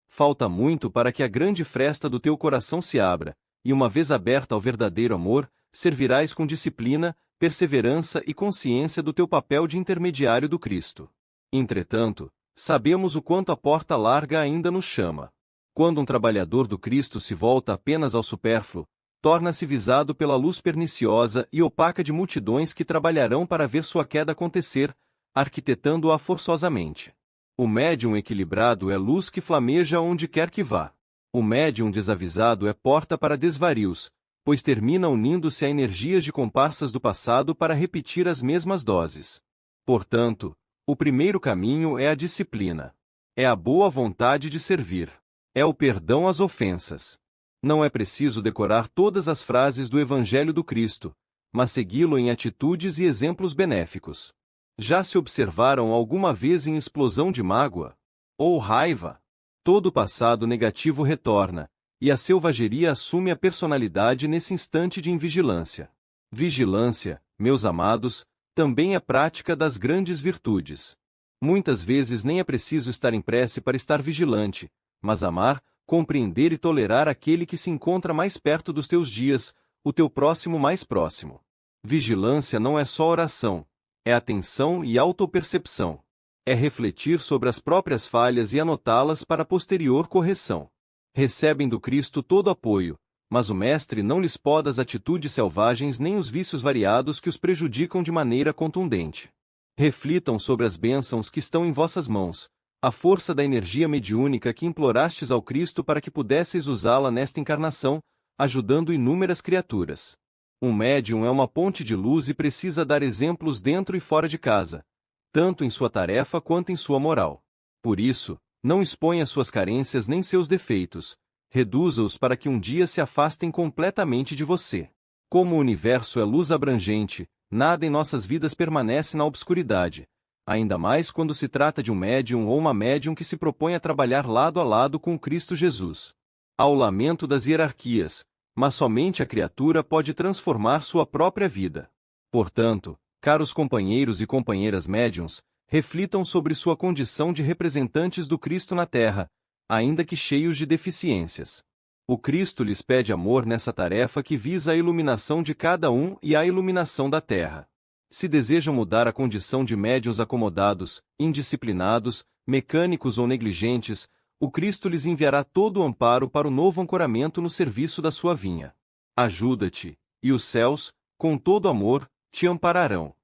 Falta muito para que a grande fresta do teu coração se abra, e uma vez aberta ao verdadeiro amor, servirás com disciplina, perseverança e consciência do teu papel de intermediário do Cristo. Entretanto, sabemos o quanto a porta larga ainda nos chama. Quando um trabalhador do Cristo se volta apenas ao supérfluo, torna-se visado pela luz perniciosa e opaca de multidões que trabalharão para ver sua queda acontecer, arquitetando-a forçosamente. O médium equilibrado é luz que flameja onde quer que vá. O médium desavisado é porta para desvarios, pois termina unindo-se a energias de comparsas do passado para repetir as mesmas doses. Portanto, o primeiro caminho é a disciplina. É a boa vontade de servir. É o perdão às ofensas. Não é preciso decorar todas as frases do Evangelho do Cristo, mas segui-lo em atitudes e exemplos benéficos. Já se observaram alguma vez em explosão de mágoa? Ou raiva? Todo passado negativo retorna, e a selvageria assume a personalidade nesse instante de invigilância. Vigilância, meus amados, também é prática das grandes virtudes. Muitas vezes nem é preciso estar em prece para estar vigilante, mas amar, compreender e tolerar aquele que se encontra mais perto dos teus dias, o teu próximo mais próximo. Vigilância não é só oração, é atenção e autopercepção. É refletir sobre as próprias falhas e anotá-las para posterior correção. Recebem do Cristo todo apoio, mas o Mestre não lhes poda as atitudes selvagens nem os vícios variados que os prejudicam de maneira contundente. Reflitam sobre as bênçãos que estão em vossas mãos, a força da energia mediúnica que implorastes ao Cristo para que pudesseis usá-la nesta encarnação, ajudando inúmeras criaturas. Um médium é uma ponte de luz e precisa dar exemplos dentro e fora de casa, tanto em sua tarefa quanto em sua moral. Por isso, não exponha suas carências nem seus defeitos, reduza-os para que um dia se afastem completamente de você. Como o universo é luz abrangente, nada em nossas vidas permanece na obscuridade, ainda mais quando se trata de um médium ou uma médium que se propõe a trabalhar lado a lado com Cristo Jesus. Há o lamento das hierarquias, mas somente a criatura pode transformar sua própria vida. Portanto, caros companheiros e companheiras médiuns, reflitam sobre sua condição de representantes do Cristo na Terra, ainda que cheios de deficiências. O Cristo lhes pede amor nessa tarefa que visa a iluminação de cada um e a iluminação da Terra. Se desejam mudar a condição de médiuns acomodados, indisciplinados, mecânicos ou negligentes, o Cristo lhes enviará todo o amparo para o novo ancoramento no serviço da sua vinha. Ajuda-te, e os céus, com todo amor, te ampararão.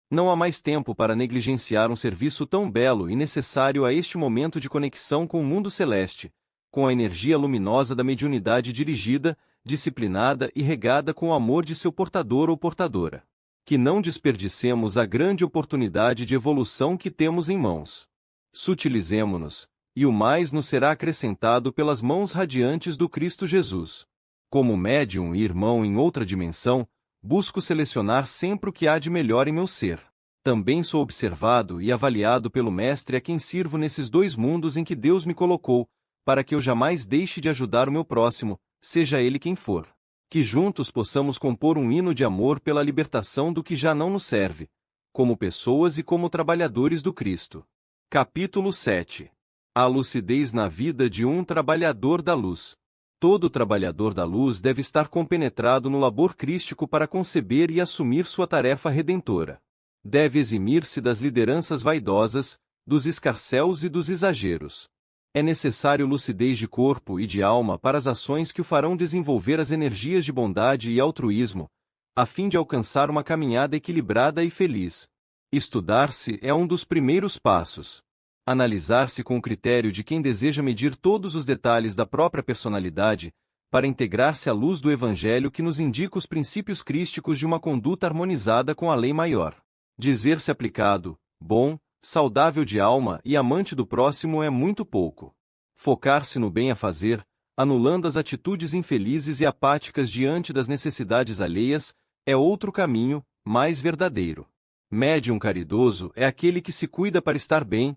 Não há mais tempo para negligenciar um serviço tão belo e necessário a este momento de conexão com o mundo celeste, com a energia luminosa da mediunidade dirigida, disciplinada e regada com o amor de seu portador ou portadora. Que não desperdicemos a grande oportunidade de evolução que temos em mãos. Sutilizemo-nos, e o mais nos será acrescentado pelas mãos radiantes do Cristo Jesus. Como médium e irmão em outra dimensão, busco selecionar sempre o que há de melhor em meu ser. Também sou observado e avaliado pelo Mestre a quem sirvo nesses dois mundos em que Deus me colocou, para que eu jamais deixe de ajudar o meu próximo, seja ele quem for. Que juntos possamos compor um hino de amor pela libertação do que já não nos serve, como pessoas e como trabalhadores do Cristo. Capítulo 7. A lucidez na vida de um trabalhador da luz. Todo trabalhador da luz deve estar compenetrado no labor crístico para conceber e assumir sua tarefa redentora. Deve eximir-se das lideranças vaidosas, dos escarcéus e dos exageros. É necessário lucidez de corpo e de alma para as ações que o farão desenvolver as energias de bondade e altruísmo, a fim de alcançar uma caminhada equilibrada e feliz. Estudar-se é um dos primeiros passos. Analisar-se com o critério de quem deseja medir todos os detalhes da própria personalidade, para integrar-se à luz do Evangelho que nos indica os princípios crísticos de uma conduta harmonizada com a lei maior. Dizer-se aplicado, bom, saudável de alma e amante do próximo é muito pouco. Focar-se no bem a fazer, anulando as atitudes infelizes e apáticas diante das necessidades alheias, é outro caminho, mais verdadeiro. Médium caridoso é aquele que se cuida para estar bem,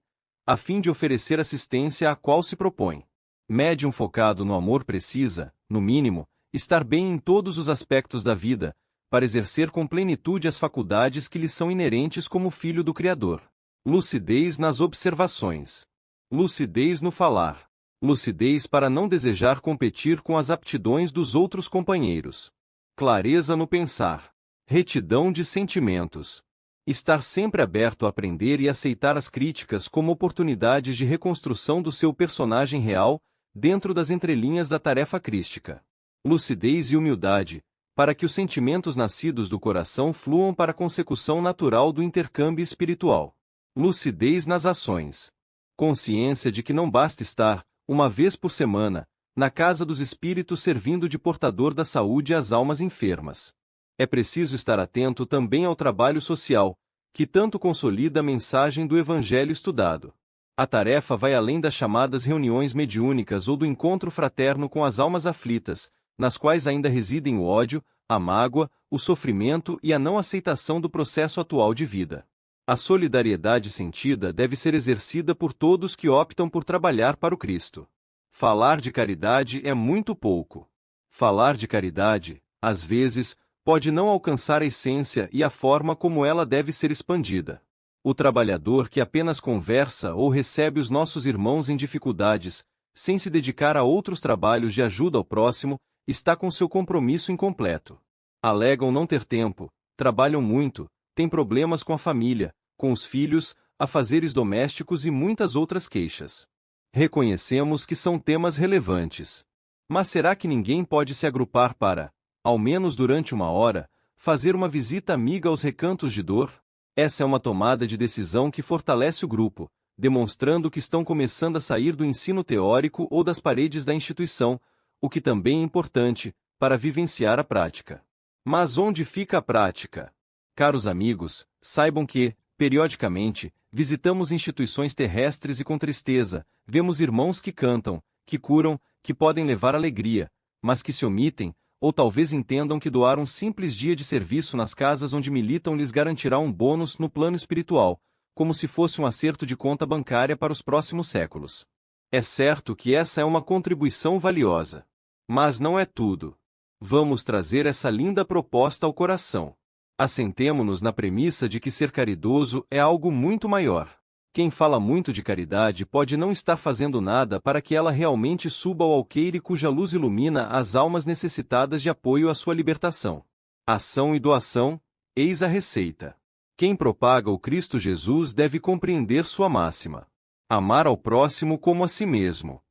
a fim de oferecer assistência à qual se propõe. Médium focado no amor precisa, no mínimo, estar bem em todos os aspectos da vida, para exercer com plenitude as faculdades que lhe são inerentes como filho do Criador. Lucidez nas observações. Lucidez no falar. Lucidez para não desejar competir com as aptidões dos outros companheiros. Clareza no pensar. Retidão de sentimentos. Estar sempre aberto a aprender e aceitar as críticas como oportunidades de reconstrução do seu personagem real, dentro das entrelinhas da tarefa crística. Lucidez e humildade, para que os sentimentos nascidos do coração fluam para a consecução natural do intercâmbio espiritual. Lucidez nas ações. Consciência de que não basta estar, uma vez por semana, na casa dos espíritos servindo de portador da saúde às almas enfermas. É preciso estar atento também ao trabalho social, que tanto consolida a mensagem do Evangelho estudado. A tarefa vai além das chamadas reuniões mediúnicas ou do encontro fraterno com as almas aflitas, nas quais ainda residem o ódio, a mágoa, o sofrimento e a não aceitação do processo atual de vida. A solidariedade sentida deve ser exercida por todos que optam por trabalhar para o Cristo. Falar de caridade é muito pouco. Falar de caridade, às vezes, pode não alcançar a essência e a forma como ela deve ser expandida. O trabalhador que apenas conversa ou recebe os nossos irmãos em dificuldades, sem se dedicar a outros trabalhos de ajuda ao próximo, está com seu compromisso incompleto. Alegam não ter tempo, trabalham muito, têm problemas com a família, com os filhos, afazeres domésticos e muitas outras queixas. Reconhecemos que são temas relevantes. Mas será que ninguém pode se agrupar para, ao menos durante uma hora, fazer uma visita amiga aos recantos de dor? Essa é uma tomada de decisão que fortalece o grupo, demonstrando que estão começando a sair do ensino teórico ou das paredes da instituição, o que também é importante, para vivenciar a prática. Mas onde fica a prática? Caros amigos, saibam que, periodicamente, visitamos instituições terrestres e com tristeza, vemos irmãos que cantam, que curam, que podem levar alegria, mas que se omitem, ou talvez entendam que doar um simples dia de serviço nas casas onde militam lhes garantirá um bônus no plano espiritual, como se fosse um acerto de conta bancária para os próximos séculos. É certo que essa é uma contribuição valiosa. Mas não é tudo. Vamos trazer essa linda proposta ao coração. Assentemo-nos na premissa de que ser caridoso é algo muito maior. Quem fala muito de caridade pode não estar fazendo nada para que ela realmente suba ao alqueire cuja luz ilumina as almas necessitadas de apoio à sua libertação. Ação e doação, eis a receita. Quem propaga o Cristo Jesus deve compreender sua máxima. Amar ao próximo como a si mesmo.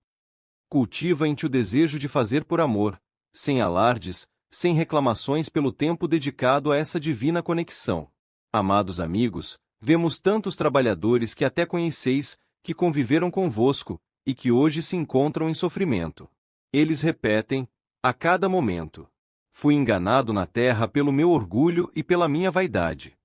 Cultiva em ti o desejo de fazer por amor, sem alardes, sem reclamações pelo tempo dedicado a essa divina conexão. Amados amigos, vemos tantos trabalhadores que até conheceis, que conviveram convosco, e que hoje se encontram em sofrimento. Eles repetem, a cada momento: fui enganado na terra pelo meu orgulho e pela minha vaidade.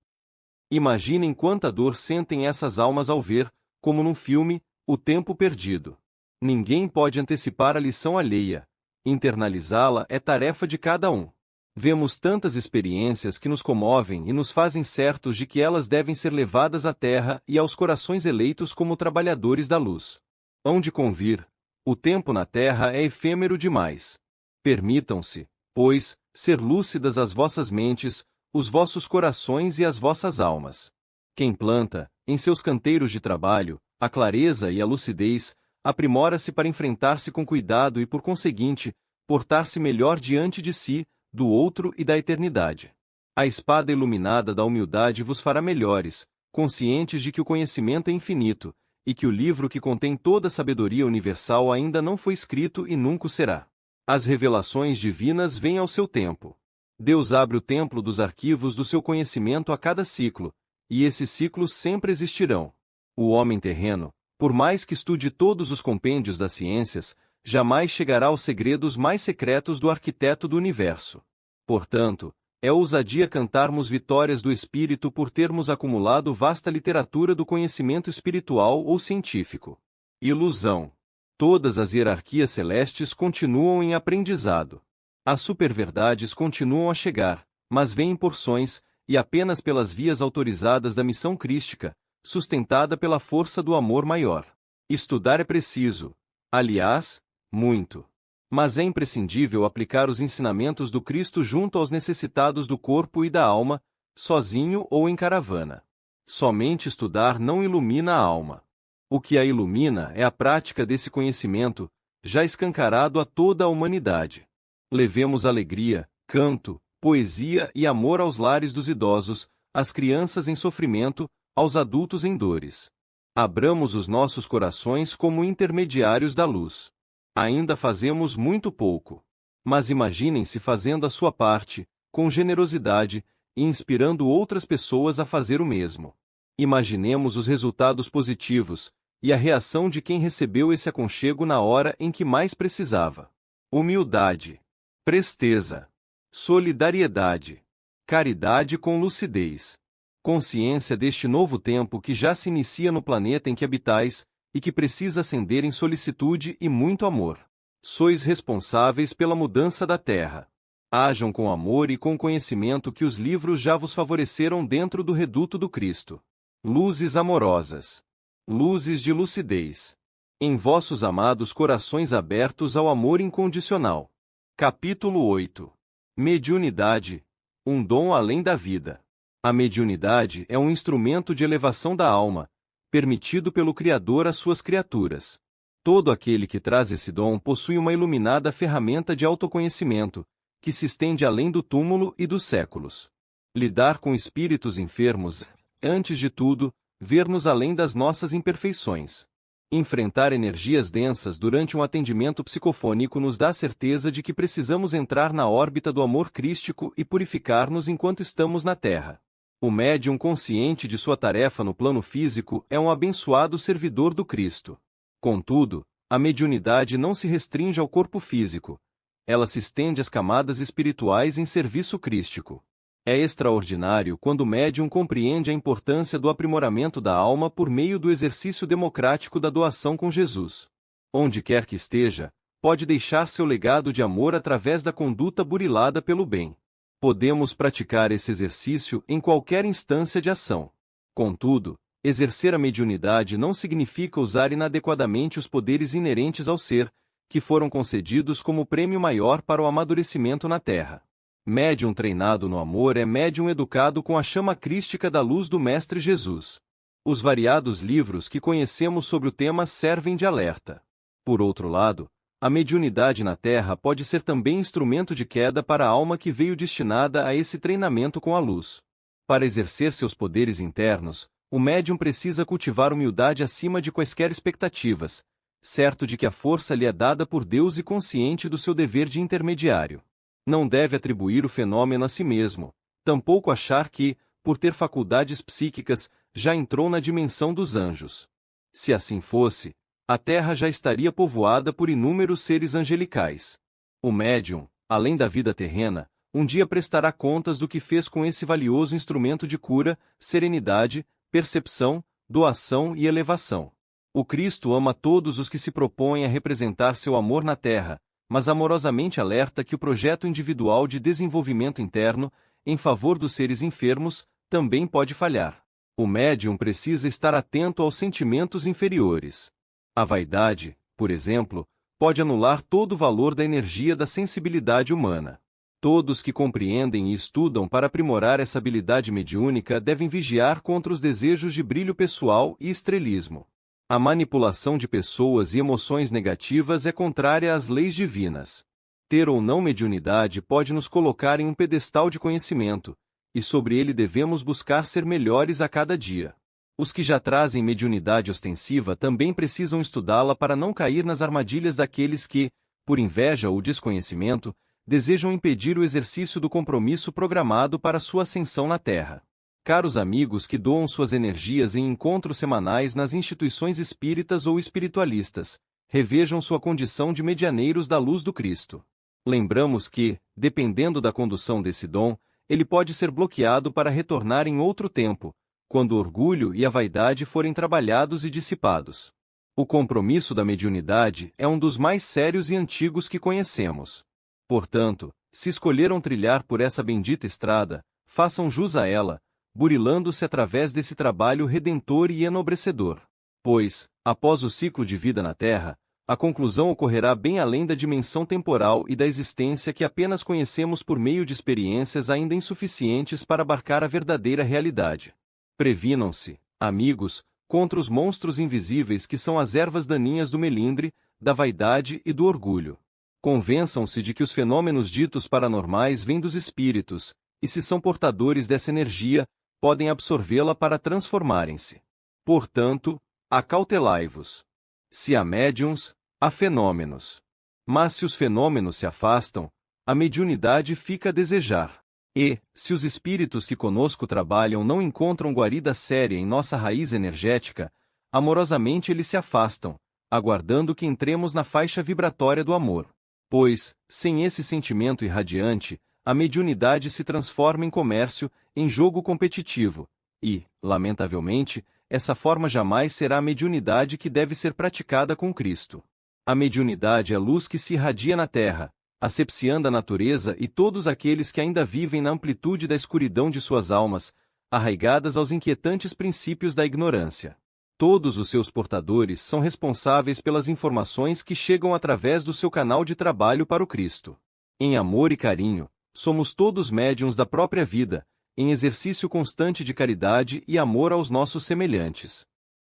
Imaginem quanta dor sentem essas almas ao ver, como num filme, o tempo perdido. Ninguém pode antecipar a lição alheia. Internalizá-la é tarefa de cada um. Vemos tantas experiências que nos comovem e nos fazem certos de que elas devem ser levadas à terra e aos corações eleitos como trabalhadores da luz. Hão de convir, o tempo na terra é efêmero demais. Permitam-se, pois, ser lúcidas as vossas mentes, os vossos corações e as vossas almas. Quem planta, em seus canteiros de trabalho, a clareza e a lucidez, aprimora-se para enfrentar-se com cuidado e, por conseguinte, portar-se melhor diante de si, do outro e da eternidade. A espada iluminada da humildade vos fará melhores, conscientes de que o conhecimento é infinito, e que o livro que contém toda a sabedoria universal ainda não foi escrito e nunca o será. As revelações divinas vêm ao seu tempo. Deus abre o templo dos arquivos do seu conhecimento a cada ciclo, e esses ciclos sempre existirão. O homem terreno, por mais que estude todos os compêndios das ciências, jamais chegará aos segredos mais secretos do arquiteto do universo. Portanto, é ousadia cantarmos vitórias do espírito por termos acumulado vasta literatura do conhecimento espiritual ou científico. Ilusão. Todas as hierarquias celestes continuam em aprendizado. As superverdades continuam a chegar, mas vêm em porções, e apenas pelas vias autorizadas da missão crística, sustentada pela força do amor maior. Estudar é preciso, aliás, muito. Mas é imprescindível aplicar os ensinamentos do Cristo junto aos necessitados do corpo e da alma, sozinho ou em caravana. Somente estudar não ilumina a alma. O que a ilumina é a prática desse conhecimento, já escancarado a toda a humanidade. Levemos alegria, canto, poesia e amor aos lares dos idosos, às crianças em sofrimento, aos adultos em dores. Abramos os nossos corações como intermediários da luz. Ainda fazemos muito pouco. Mas imaginem-se fazendo a sua parte, com generosidade, e inspirando outras pessoas a fazer o mesmo. Imaginemos os resultados positivos, e a reação de quem recebeu esse aconchego na hora em que mais precisava. Humildade, presteza, solidariedade, caridade com lucidez. Consciência deste novo tempo que já se inicia no planeta em que habitais, e que precisa ascender em solicitude e muito amor. Sois responsáveis pela mudança da Terra. Hajam com amor e com conhecimento que os livros já vos favoreceram dentro do reduto do Cristo. Luzes amorosas. Luzes de lucidez. Em vossos amados corações abertos ao amor incondicional. Capítulo 8. Mediunidade. Um dom além da vida. A mediunidade é um instrumento de elevação da alma, permitido pelo Criador às suas criaturas. Todo aquele que traz esse dom possui uma iluminada ferramenta de autoconhecimento, que se estende além do túmulo e dos séculos. Lidar com espíritos enfermos é, antes de tudo, ver-nos além das nossas imperfeições. Enfrentar energias densas durante um atendimento psicofônico nos dá a certeza de que precisamos entrar na órbita do amor crístico e purificar-nos enquanto estamos na Terra. O médium consciente de sua tarefa no plano físico é um abençoado servidor do Cristo. Contudo, a mediunidade não se restringe ao corpo físico. Ela se estende às camadas espirituais em serviço crístico. É extraordinário quando o médium compreende a importância do aprimoramento da alma por meio do exercício democrático da doação com Jesus. Onde quer que esteja, pode deixar seu legado de amor através da conduta burilada pelo bem. Podemos praticar esse exercício em qualquer instância de ação. Contudo, exercer a mediunidade não significa usar inadequadamente os poderes inerentes ao ser, que foram concedidos como prêmio maior para o amadurecimento na Terra. Médium treinado no amor é médium educado com a chama crística da luz do Mestre Jesus. Os variados livros que conhecemos sobre o tema servem de alerta. Por outro lado, a mediunidade na Terra pode ser também instrumento de queda para a alma que veio destinada a esse treinamento com a luz. Para exercer seus poderes internos, o médium precisa cultivar humildade acima de quaisquer expectativas, certo de que a força lhe é dada por Deus e consciente do seu dever de intermediário. Não deve atribuir o fenômeno a si mesmo, tampouco achar que, por ter faculdades psíquicas, já entrou na dimensão dos anjos. Se assim fosse, a Terra já estaria povoada por inúmeros seres angelicais. O médium, além da vida terrena, um dia prestará contas do que fez com esse valioso instrumento de cura, serenidade, percepção, doação e elevação. O Cristo ama todos os que se propõem a representar seu amor na Terra, mas amorosamente alerta que o projeto individual de desenvolvimento interno, em favor dos seres enfermos, também pode falhar. O médium precisa estar atento aos sentimentos inferiores. A vaidade, por exemplo, pode anular todo o valor da energia da sensibilidade humana. Todos que compreendem e estudam para aprimorar essa habilidade mediúnica devem vigiar contra os desejos de brilho pessoal e estrelismo. A manipulação de pessoas e emoções negativas é contrária às leis divinas. Ter ou não mediunidade pode nos colocar em um pedestal de conhecimento, e sobre ele devemos buscar ser melhores a cada dia. Os que já trazem mediunidade ostensiva também precisam estudá-la para não cair nas armadilhas daqueles que, por inveja ou desconhecimento, desejam impedir o exercício do compromisso programado para sua ascensão na Terra. Caros amigos que doam suas energias em encontros semanais nas instituições espíritas ou espiritualistas, revejam sua condição de medianeiros da luz do Cristo. Lembramos que, dependendo da condução desse dom, ele pode ser bloqueado para retornar em outro tempo, quando o orgulho e a vaidade forem trabalhados e dissipados. O compromisso da mediunidade é um dos mais sérios e antigos que conhecemos. Portanto, se escolheram trilhar por essa bendita estrada, façam jus a ela, burilando-se através desse trabalho redentor e enobrecedor. Pois, após o ciclo de vida na Terra, a conclusão ocorrerá bem além da dimensão temporal e da existência que apenas conhecemos por meio de experiências ainda insuficientes para abarcar a verdadeira realidade. Previnam-se, amigos, contra os monstros invisíveis que são as ervas daninhas do melindre, da vaidade e do orgulho. Convençam-se de que os fenômenos ditos paranormais vêm dos espíritos, e se são portadores dessa energia, podem absorvê-la para transformarem-se. Portanto, acautelai-vos. Se há médiuns, há fenômenos. Mas se os fenômenos se afastam, a mediunidade fica a desejar. E, se os espíritos que conosco trabalham não encontram guarida séria em nossa raiz energética, amorosamente eles se afastam, aguardando que entremos na faixa vibratória do amor. Pois, sem esse sentimento irradiante, a mediunidade se transforma em comércio, em jogo competitivo, e, lamentavelmente, essa forma jamais será a mediunidade que deve ser praticada com Cristo. A mediunidade é a luz que se irradia na terra, asepsiando a natureza e todos aqueles que ainda vivem na amplitude da escuridão de suas almas, arraigadas aos inquietantes princípios da ignorância. Todos os seus portadores são responsáveis pelas informações que chegam através do seu canal de trabalho para o Cristo. Em amor e carinho, somos todos médiuns da própria vida, em exercício constante de caridade e amor aos nossos semelhantes.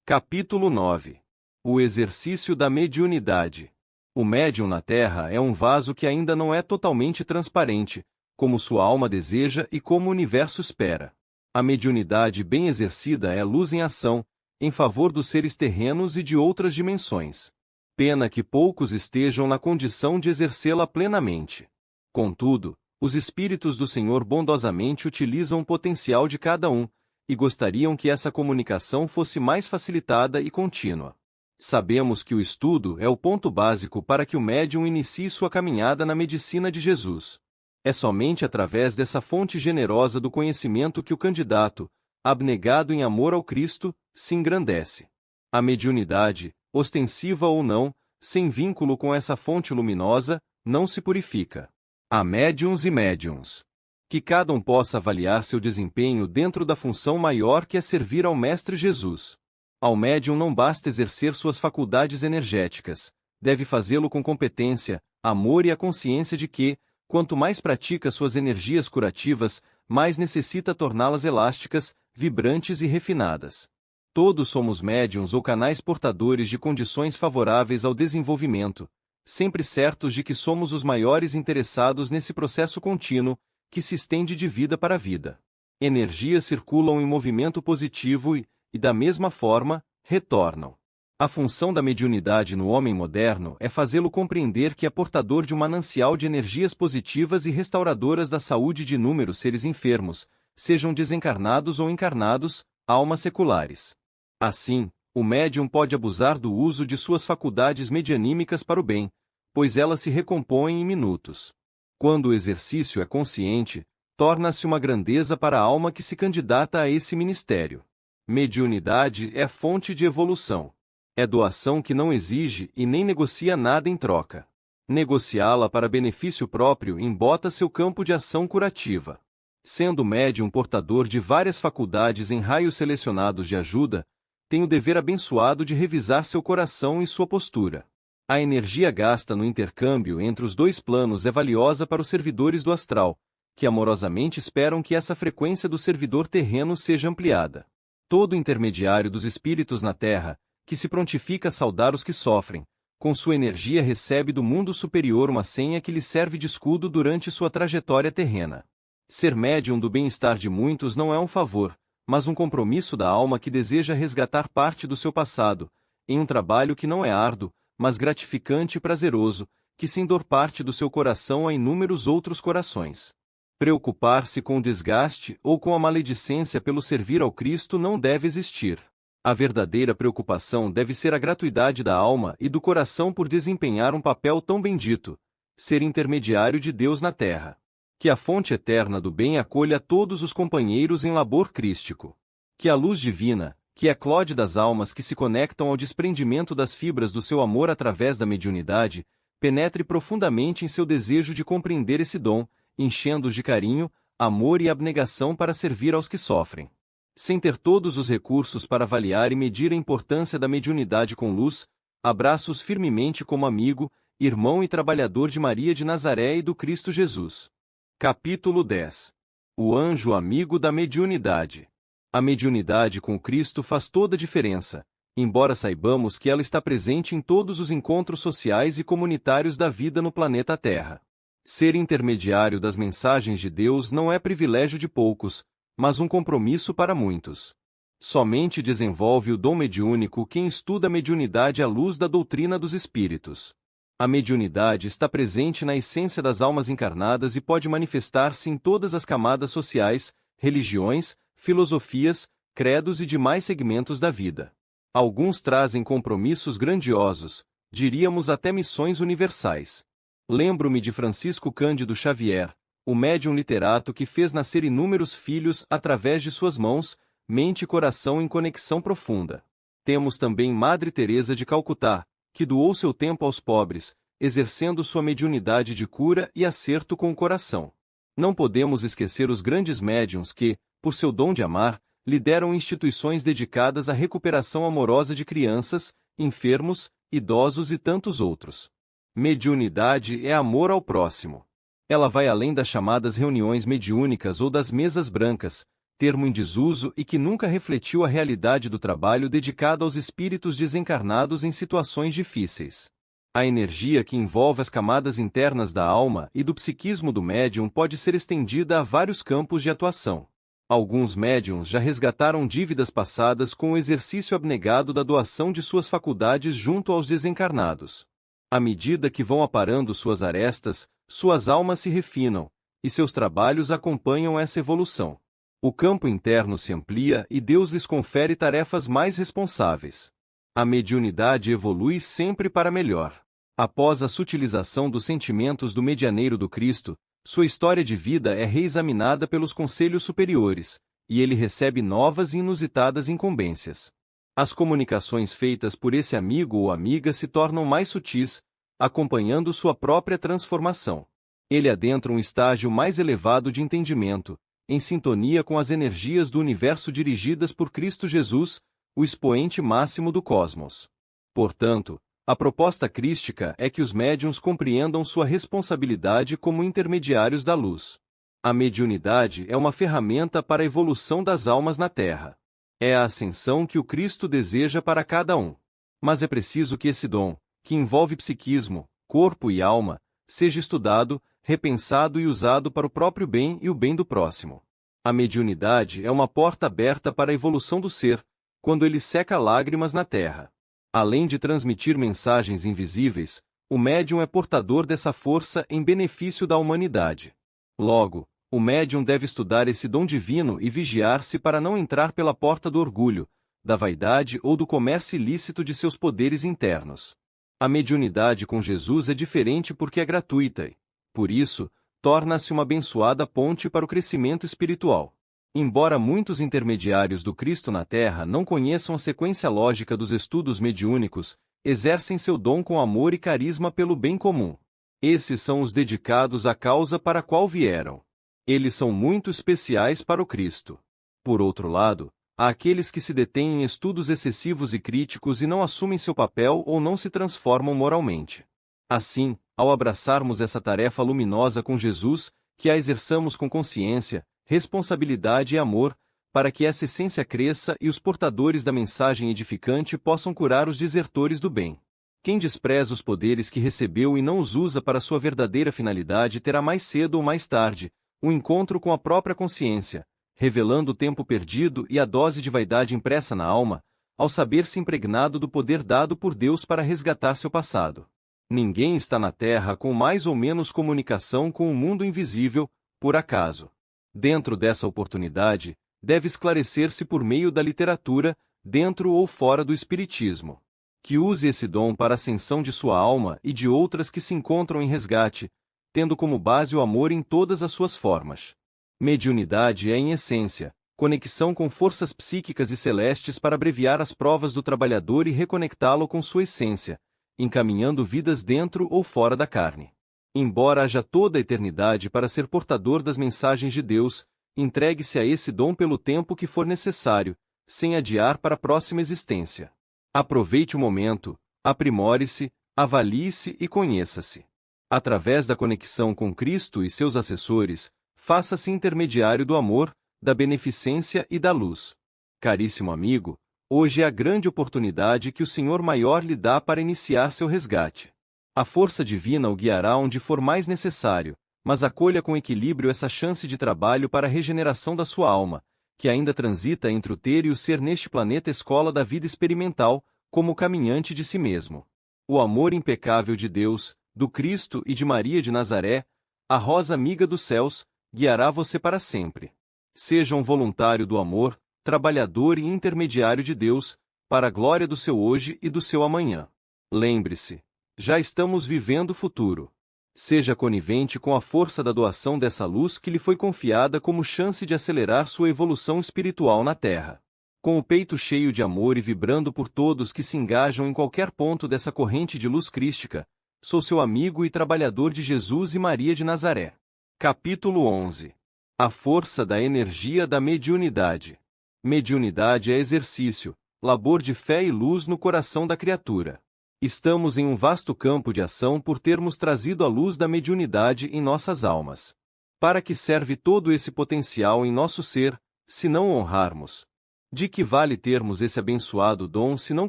Capítulo 9. O exercício da mediunidade. O médium na Terra é um vaso que ainda não é totalmente transparente, como sua alma deseja e como o universo espera. A mediunidade bem exercida é luz em ação, em favor dos seres terrenos e de outras dimensões. Pena que poucos estejam na condição de exercê-la plenamente. Contudo, os espíritos do Senhor bondosamente utilizam o potencial de cada um, e gostariam que essa comunicação fosse mais facilitada e contínua. Sabemos que o estudo é o ponto básico para que o médium inicie sua caminhada na medicina de Jesus. É somente através dessa fonte generosa do conhecimento que o candidato, abnegado em amor ao Cristo, se engrandece. A mediunidade, ostensiva ou não, sem vínculo com essa fonte luminosa, não se purifica. Há médiuns e médiuns. Que cada um possa avaliar seu desempenho dentro da função maior que é servir ao Mestre Jesus. Ao médium não basta exercer suas faculdades energéticas, deve fazê-lo com competência, amor e a consciência de que, quanto mais pratica suas energias curativas, mais necessita torná-las elásticas, vibrantes e refinadas. Todos somos médiuns ou canais portadores de condições favoráveis ao desenvolvimento, sempre certos de que somos os maiores interessados nesse processo contínuo, que se estende de vida para vida. Energias circulam em movimento positivo e, da mesma forma, retornam. A função da mediunidade no homem moderno é fazê-lo compreender que é portador de um manancial de energias positivas e restauradoras da saúde de inúmeros seres enfermos, sejam desencarnados ou encarnados, almas seculares. Assim, o médium pode abusar do uso de suas faculdades medianímicas para o bem, pois elas se recompõem em minutos. Quando o exercício é consciente, torna-se uma grandeza para a alma que se candidata a esse ministério. Mediunidade é fonte de evolução. É doação que não exige e nem negocia nada em troca. Negociá-la para benefício próprio embota seu campo de ação curativa. Sendo o médium portador de várias faculdades em raios selecionados de ajuda, tem o dever abençoado de revisar seu coração e sua postura. A energia gasta no intercâmbio entre os dois planos é valiosa para os servidores do astral, que amorosamente esperam que essa frequência do servidor terreno seja ampliada. Todo intermediário dos espíritos na Terra, que se prontifica a saudar os que sofrem, com sua energia recebe do mundo superior uma senha que lhe serve de escudo durante sua trajetória terrena. Ser médium do bem-estar de muitos não é um favor, mas um compromisso da alma que deseja resgatar parte do seu passado, em um trabalho que não é árduo, mas gratificante e prazeroso, que sem dor parte do seu coração a inúmeros outros corações. Preocupar-se com o desgaste ou com a maledicência pelo servir ao Cristo não deve existir. A verdadeira preocupação deve ser a gratuidade da alma e do coração por desempenhar um papel tão bendito, ser intermediário de Deus na terra. Que a fonte eterna do bem acolha todos os companheiros em labor crístico. Que a luz divina, que é a clode das almas que se conectam ao desprendimento das fibras do seu amor através da mediunidade, penetre profundamente em seu desejo de compreender esse dom, enchendo-os de carinho, amor e abnegação para servir aos que sofrem. Sem ter todos os recursos para avaliar e medir a importância da mediunidade com luz, abraça-os firmemente como amigo, irmão e trabalhador de Maria de Nazaré e do Cristo Jesus. Capítulo 10. O anjo amigo da mediunidade. A mediunidade com Cristo faz toda a diferença, embora saibamos que ela está presente em todos os encontros sociais e comunitários da vida no planeta Terra. Ser intermediário das mensagens de Deus não é privilégio de poucos, mas um compromisso para muitos. Somente desenvolve o dom mediúnico quem estuda a mediunidade à luz da doutrina dos espíritos. A mediunidade está presente na essência das almas encarnadas e pode manifestar-se em todas as camadas sociais, religiões, filosofias, credos e demais segmentos da vida. Alguns trazem compromissos grandiosos, diríamos até missões universais. Lembro-me de Francisco Cândido Xavier, o médium literato que fez nascer inúmeros filhos através de suas mãos, mente e coração em conexão profunda. Temos também Madre Teresa de Calcutá, que doou seu tempo aos pobres, exercendo sua mediunidade de cura e acerto com o coração. Não podemos esquecer os grandes médiuns que, por seu dom de amar, lideram instituições dedicadas à recuperação amorosa de crianças, enfermos, idosos e tantos outros. Mediunidade é amor ao próximo. Ela vai além das chamadas reuniões mediúnicas ou das mesas brancas, termo em desuso e que nunca refletiu a realidade do trabalho dedicado aos espíritos desencarnados em situações difíceis. A energia que envolve as camadas internas da alma e do psiquismo do médium pode ser estendida a vários campos de atuação. Alguns médiuns já resgataram dívidas passadas com o exercício abnegado da doação de suas faculdades junto aos desencarnados. À medida que vão aparando suas arestas, suas almas se refinam, e seus trabalhos acompanham essa evolução. O campo interno se amplia e Deus lhes confere tarefas mais responsáveis. A mediunidade evolui sempre para melhor. Após a sutilização dos sentimentos do medianeiro do Cristo, sua história de vida é reexaminada pelos conselhos superiores, e ele recebe novas e inusitadas incumbências. As comunicações feitas por esse amigo ou amiga se tornam mais sutis, acompanhando sua própria transformação. Ele adentra um estágio mais elevado de entendimento, em sintonia com as energias do universo dirigidas por Cristo Jesus, o expoente máximo do cosmos. Portanto, a proposta crística é que os médiuns compreendam sua responsabilidade como intermediários da luz. A mediunidade é uma ferramenta para a evolução das almas na Terra. É a ascensão que o Cristo deseja para cada um. Mas é preciso que esse dom, que envolve psiquismo, corpo e alma, seja estudado, repensado e usado para o próprio bem e o bem do próximo. A mediunidade é uma porta aberta para a evolução do ser, quando ele seca lágrimas na terra. Além de transmitir mensagens invisíveis, o médium é portador dessa força em benefício da humanidade. Logo, o médium deve estudar esse dom divino e vigiar-se para não entrar pela porta do orgulho, da vaidade ou do comércio ilícito de seus poderes internos. A mediunidade com Jesus é diferente porque é gratuita e, por isso, torna-se uma abençoada ponte para o crescimento espiritual. Embora muitos intermediários do Cristo na Terra não conheçam a sequência lógica dos estudos mediúnicos, exercem seu dom com amor e carisma pelo bem comum. Esses são os dedicados à causa para a qual vieram. Eles são muito especiais para o Cristo. Por outro lado, há aqueles que se detêm em estudos excessivos e críticos e não assumem seu papel ou não se transformam moralmente. Assim, ao abraçarmos essa tarefa luminosa com Jesus, que a exerçamos com consciência, responsabilidade e amor, para que essa essência cresça e os portadores da mensagem edificante possam curar os desertores do bem. Quem despreza os poderes que recebeu e não os usa para sua verdadeira finalidade terá mais cedo ou mais tarde um encontro com a própria consciência, revelando o tempo perdido e a dose de vaidade impressa na alma, ao saber-se impregnado do poder dado por Deus para resgatar seu passado. Ninguém está na Terra com mais ou menos comunicação com o mundo invisível, por acaso. Dentro dessa oportunidade, deve esclarecer-se por meio da literatura, dentro ou fora do espiritismo. Que use esse dom para a ascensão de sua alma e de outras que se encontram em resgate, tendo como base o amor em todas as suas formas. Mediunidade é, em essência, conexão com forças psíquicas e celestes para abreviar as provas do trabalhador e reconectá-lo com sua essência, encaminhando vidas dentro ou fora da carne. Embora haja toda a eternidade para ser portador das mensagens de Deus, entregue-se a esse dom pelo tempo que for necessário, sem adiar para a próxima existência. Aproveite o momento, aprimore-se, avalie-se e conheça-se. Através da conexão com Cristo e seus assessores, faça-se intermediário do amor, da beneficência e da luz. Caríssimo amigo, hoje é a grande oportunidade que o Senhor maior lhe dá para iniciar seu resgate. A força divina o guiará onde for mais necessário, mas acolha com equilíbrio essa chance de trabalho para a regeneração da sua alma, que ainda transita entre o ter e o ser neste planeta escola da vida experimental, como caminhante de si mesmo. O amor impecável de Deus, do Cristo e de Maria de Nazaré, a rosa amiga dos céus, guiará você para sempre. Seja um voluntário do amor, trabalhador e intermediário de Deus, para a glória do seu hoje e do seu amanhã. Lembre-se, já estamos vivendo o futuro. Seja conivente com a força da doação dessa luz que lhe foi confiada como chance de acelerar sua evolução espiritual na Terra. Com o peito cheio de amor e vibrando por todos que se engajam em qualquer ponto dessa corrente de luz crística, sou seu amigo e trabalhador de Jesus e Maria de Nazaré. Capítulo 11. A força da energia da mediunidade. Mediunidade é exercício, labor de fé e luz no coração da criatura. Estamos em um vasto campo de ação por termos trazido a luz da mediunidade em nossas almas. Para que serve todo esse potencial em nosso ser, se não o honrarmos? De que vale termos esse abençoado dom se não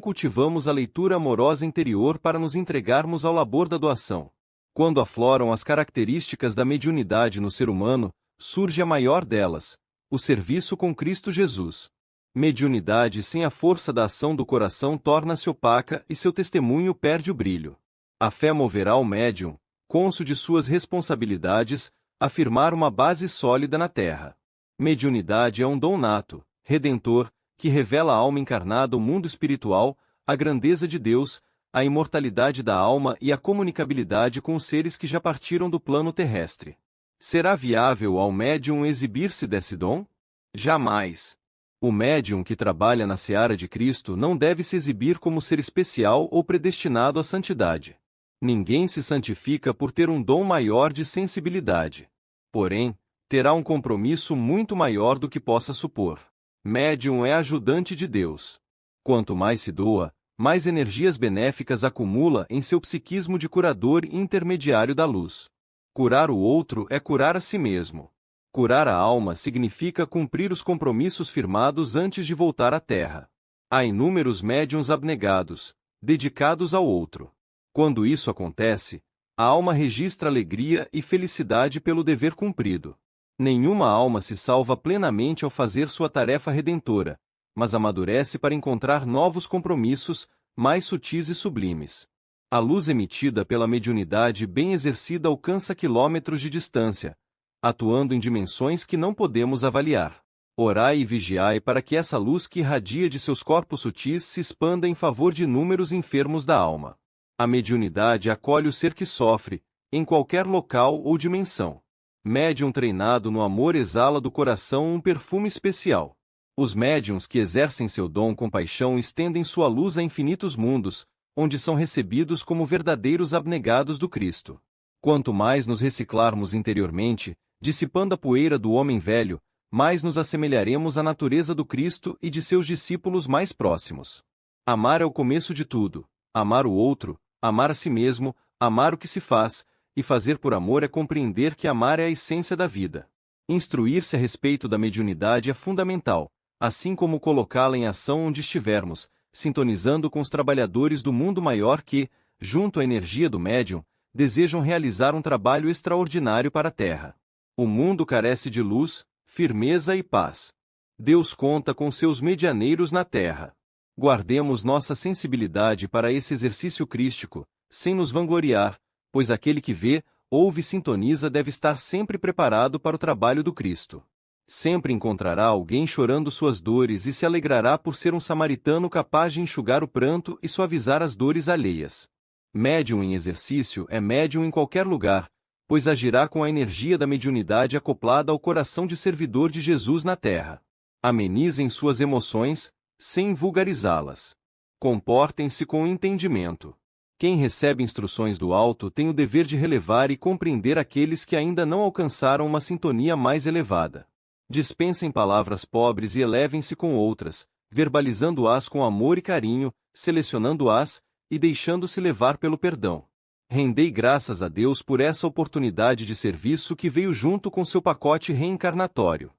cultivamos a leitura amorosa interior para nos entregarmos ao labor da doação? Quando afloram as características da mediunidade no ser humano, surge a maior delas, o serviço com Cristo Jesus. Mediunidade sem a força da ação do coração torna-se opaca e seu testemunho perde o brilho. A fé moverá o médium, cônscio de suas responsabilidades, a firmar uma base sólida na terra. Mediunidade é um dom nato, redentor, que revela à alma encarnada o mundo espiritual, a grandeza de Deus, a imortalidade da alma e a comunicabilidade com os seres que já partiram do plano terrestre. Será viável ao médium exibir-se desse dom? Jamais. O médium que trabalha na seara de Cristo não deve se exibir como ser especial ou predestinado à santidade. Ninguém se santifica por ter um dom maior de sensibilidade. Porém, terá um compromisso muito maior do que possa supor. Médium é ajudante de Deus. Quanto mais se doa, mais energias benéficas acumula em seu psiquismo de curador e intermediário da luz. Curar o outro é curar a si mesmo. Curar a alma significa cumprir os compromissos firmados antes de voltar à Terra. Há inúmeros médiuns abnegados, dedicados ao outro. Quando isso acontece, a alma registra alegria e felicidade pelo dever cumprido. Nenhuma alma se salva plenamente ao fazer sua tarefa redentora, mas amadurece para encontrar novos compromissos, mais sutis e sublimes. A luz emitida pela mediunidade bem exercida alcança quilômetros de distância, atuando em dimensões que não podemos avaliar. Orai e vigiai para que essa luz que irradia de seus corpos sutis se expanda em favor de inúmeros enfermos da alma. A mediunidade acolhe o ser que sofre, em qualquer local ou dimensão. Médium treinado no amor exala do coração um perfume especial. Os médiuns que exercem seu dom com paixão estendem sua luz a infinitos mundos, onde são recebidos como verdadeiros abnegados do Cristo. Quanto mais nos reciclarmos interiormente, dissipando a poeira do homem velho, mais nos assemelharemos à natureza do Cristo e de seus discípulos mais próximos. Amar é o começo de tudo. Amar o outro, amar a si mesmo, amar o que se faz, e fazer por amor é compreender que amar é a essência da vida. Instruir-se a respeito da mediunidade é fundamental, assim como colocá-la em ação onde estivermos, sintonizando com os trabalhadores do mundo maior que, junto à energia do médium, desejam realizar um trabalho extraordinário para a Terra. O mundo carece de luz, firmeza e paz. Deus conta com seus medianeiros na Terra. Guardemos nossa sensibilidade para esse exercício crístico, sem nos vangloriar, pois aquele que vê, ouve e sintoniza deve estar sempre preparado para o trabalho do Cristo. Sempre encontrará alguém chorando suas dores e se alegrará por ser um samaritano capaz de enxugar o pranto e suavizar as dores alheias. Médium em exercício é médium em qualquer lugar, pois agirá com a energia da mediunidade acoplada ao coração de servidor de Jesus na terra. Amenizem suas emoções, sem vulgarizá-las. Comportem-se com entendimento. Quem recebe instruções do alto tem o dever de relevar e compreender aqueles que ainda não alcançaram uma sintonia mais elevada. Dispensem palavras pobres e elevem-se com outras, verbalizando-as com amor e carinho, selecionando-as, e deixando-se levar pelo perdão. Rendei graças a Deus por essa oportunidade de serviço que veio junto com seu pacote reencarnatório.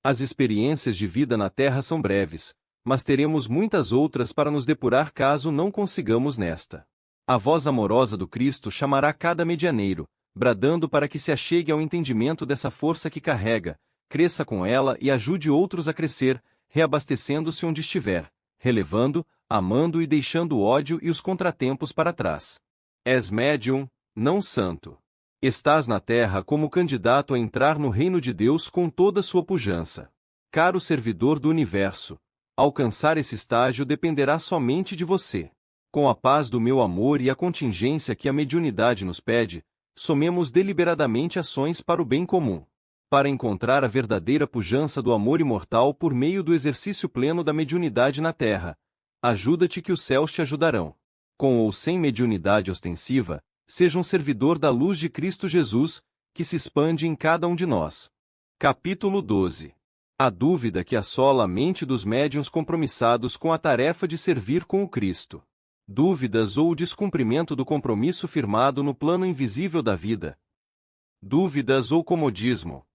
As experiências de vida na Terra são breves, mas teremos muitas outras para nos depurar caso não consigamos nesta. A voz amorosa do Cristo chamará cada medianeiro, bradando para que se achegue ao entendimento dessa força que carrega, cresça com ela e ajude outros a crescer, reabastecendo-se onde estiver, relevando, amando e deixando o ódio e os contratempos para trás. És médium, não santo. Estás na terra como candidato a entrar no reino de Deus com toda sua pujança. Caro servidor do universo, alcançar esse estágio dependerá somente de você. Com a paz do meu amor e a contingência que a mediunidade nos pede, somemos deliberadamente ações para o bem comum. Para encontrar a verdadeira pujança do amor imortal por meio do exercício pleno da mediunidade na terra, ajuda-te que os céus te ajudarão. Com ou sem mediunidade ostensiva, seja um servidor da luz de Cristo Jesus, que se expande em cada um de nós. Capítulo 12. A dúvida que assola a mente dos médiuns compromissados com a tarefa de servir com o Cristo. Dúvidas ou o descumprimento do compromisso firmado no plano invisível da vida. Dúvidas ou comodismo.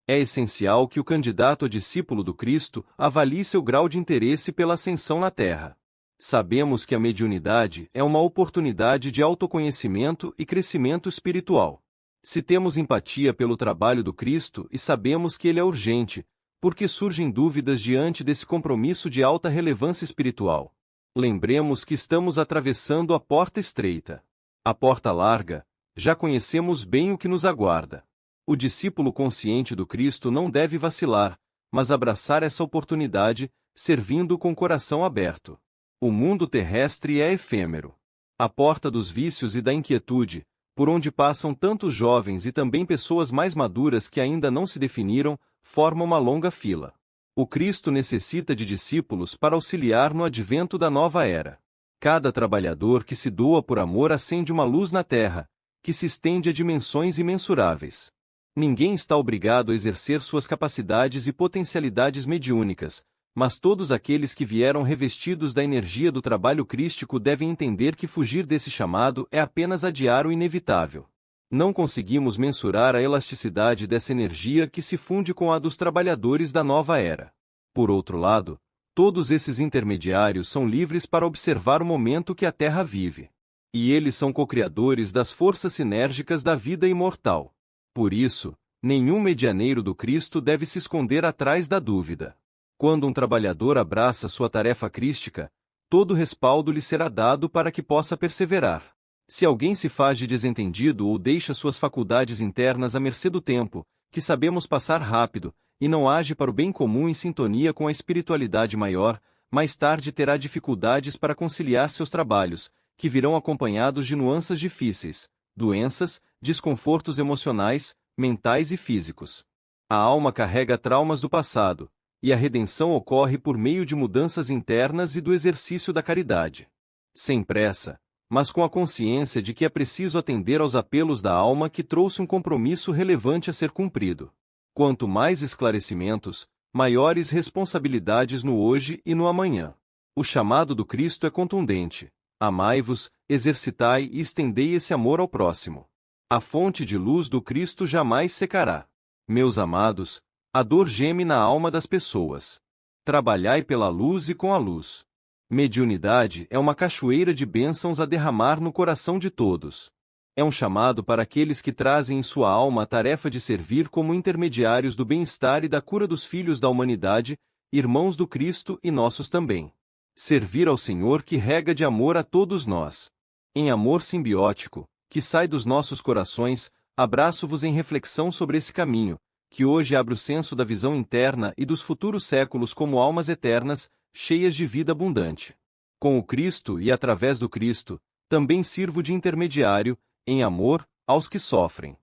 É essencial que o candidato a discípulo do Cristo avalie seu grau de interesse pela ascensão na Terra. Sabemos que a mediunidade é uma oportunidade de autoconhecimento e crescimento espiritual. Se temos empatia pelo trabalho do Cristo e sabemos que ele é urgente, porque surgem dúvidas diante desse compromisso de alta relevância espiritual. Lembremos que estamos atravessando a porta estreita. A porta larga, já conhecemos bem o que nos aguarda. O discípulo consciente do Cristo não deve vacilar, mas abraçar essa oportunidade, servindo com o coração aberto. O mundo terrestre é efêmero. A porta dos vícios e da inquietude, por onde passam tantos jovens e também pessoas mais maduras que ainda não se definiram, forma uma longa fila. O Cristo necessita de discípulos para auxiliar no advento da nova era. Cada trabalhador que se doa por amor acende uma luz na terra, que se estende a dimensões imensuráveis. Ninguém está obrigado a exercer suas capacidades e potencialidades mediúnicas, mas todos aqueles que vieram revestidos da energia do trabalho crístico devem entender que fugir desse chamado é apenas adiar o inevitável. Não conseguimos mensurar a elasticidade dessa energia que se funde com a dos trabalhadores da nova era. Por outro lado, todos esses intermediários são livres para observar o momento que a Terra vive. E eles são co-criadores das forças sinérgicas da vida imortal. Por isso, nenhum medianeiro do Cristo deve se esconder atrás da dúvida. Quando um trabalhador abraça sua tarefa crística, todo respaldo lhe será dado para que possa perseverar. Se alguém se faz de desentendido ou deixa suas faculdades internas à mercê do tempo, que sabemos passar rápido, e não age para o bem comum em sintonia com a espiritualidade maior, mais tarde terá dificuldades para conciliar seus trabalhos, que virão acompanhados de nuances difíceis, doenças, desconfortos emocionais, mentais e físicos. A alma carrega traumas do passado, e a redenção ocorre por meio de mudanças internas e do exercício da caridade. Sem pressa, mas com a consciência de que é preciso atender aos apelos da alma que trouxe um compromisso relevante a ser cumprido. Quanto mais esclarecimentos, maiores responsabilidades no hoje e no amanhã. O chamado do Cristo é contundente. Amai-vos, exercitai e estendei esse amor ao próximo. A fonte de luz do Cristo jamais secará. Meus amados, a dor geme na alma das pessoas. Trabalhai pela luz e com a luz. Mediunidade é uma cachoeira de bênçãos a derramar no coração de todos. É um chamado para aqueles que trazem em sua alma a tarefa de servir como intermediários do bem-estar e da cura dos filhos da humanidade, irmãos do Cristo e nossos também. Servir ao Senhor que rega de amor a todos nós. Em amor simbiótico, que sai dos nossos corações, abraço-vos em reflexão sobre esse caminho, que hoje abre o senso da visão interna e dos futuros séculos como almas eternas, cheias de vida abundante. Com o Cristo e através do Cristo, também sirvo de intermediário, em amor, aos que sofrem.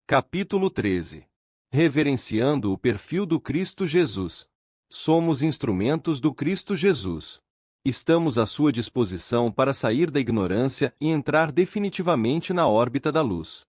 Capítulo 13. Reverenciando o perfil do Cristo Jesus. Somos instrumentos do Cristo Jesus. Estamos à sua disposição para sair da ignorância e entrar definitivamente na órbita da luz.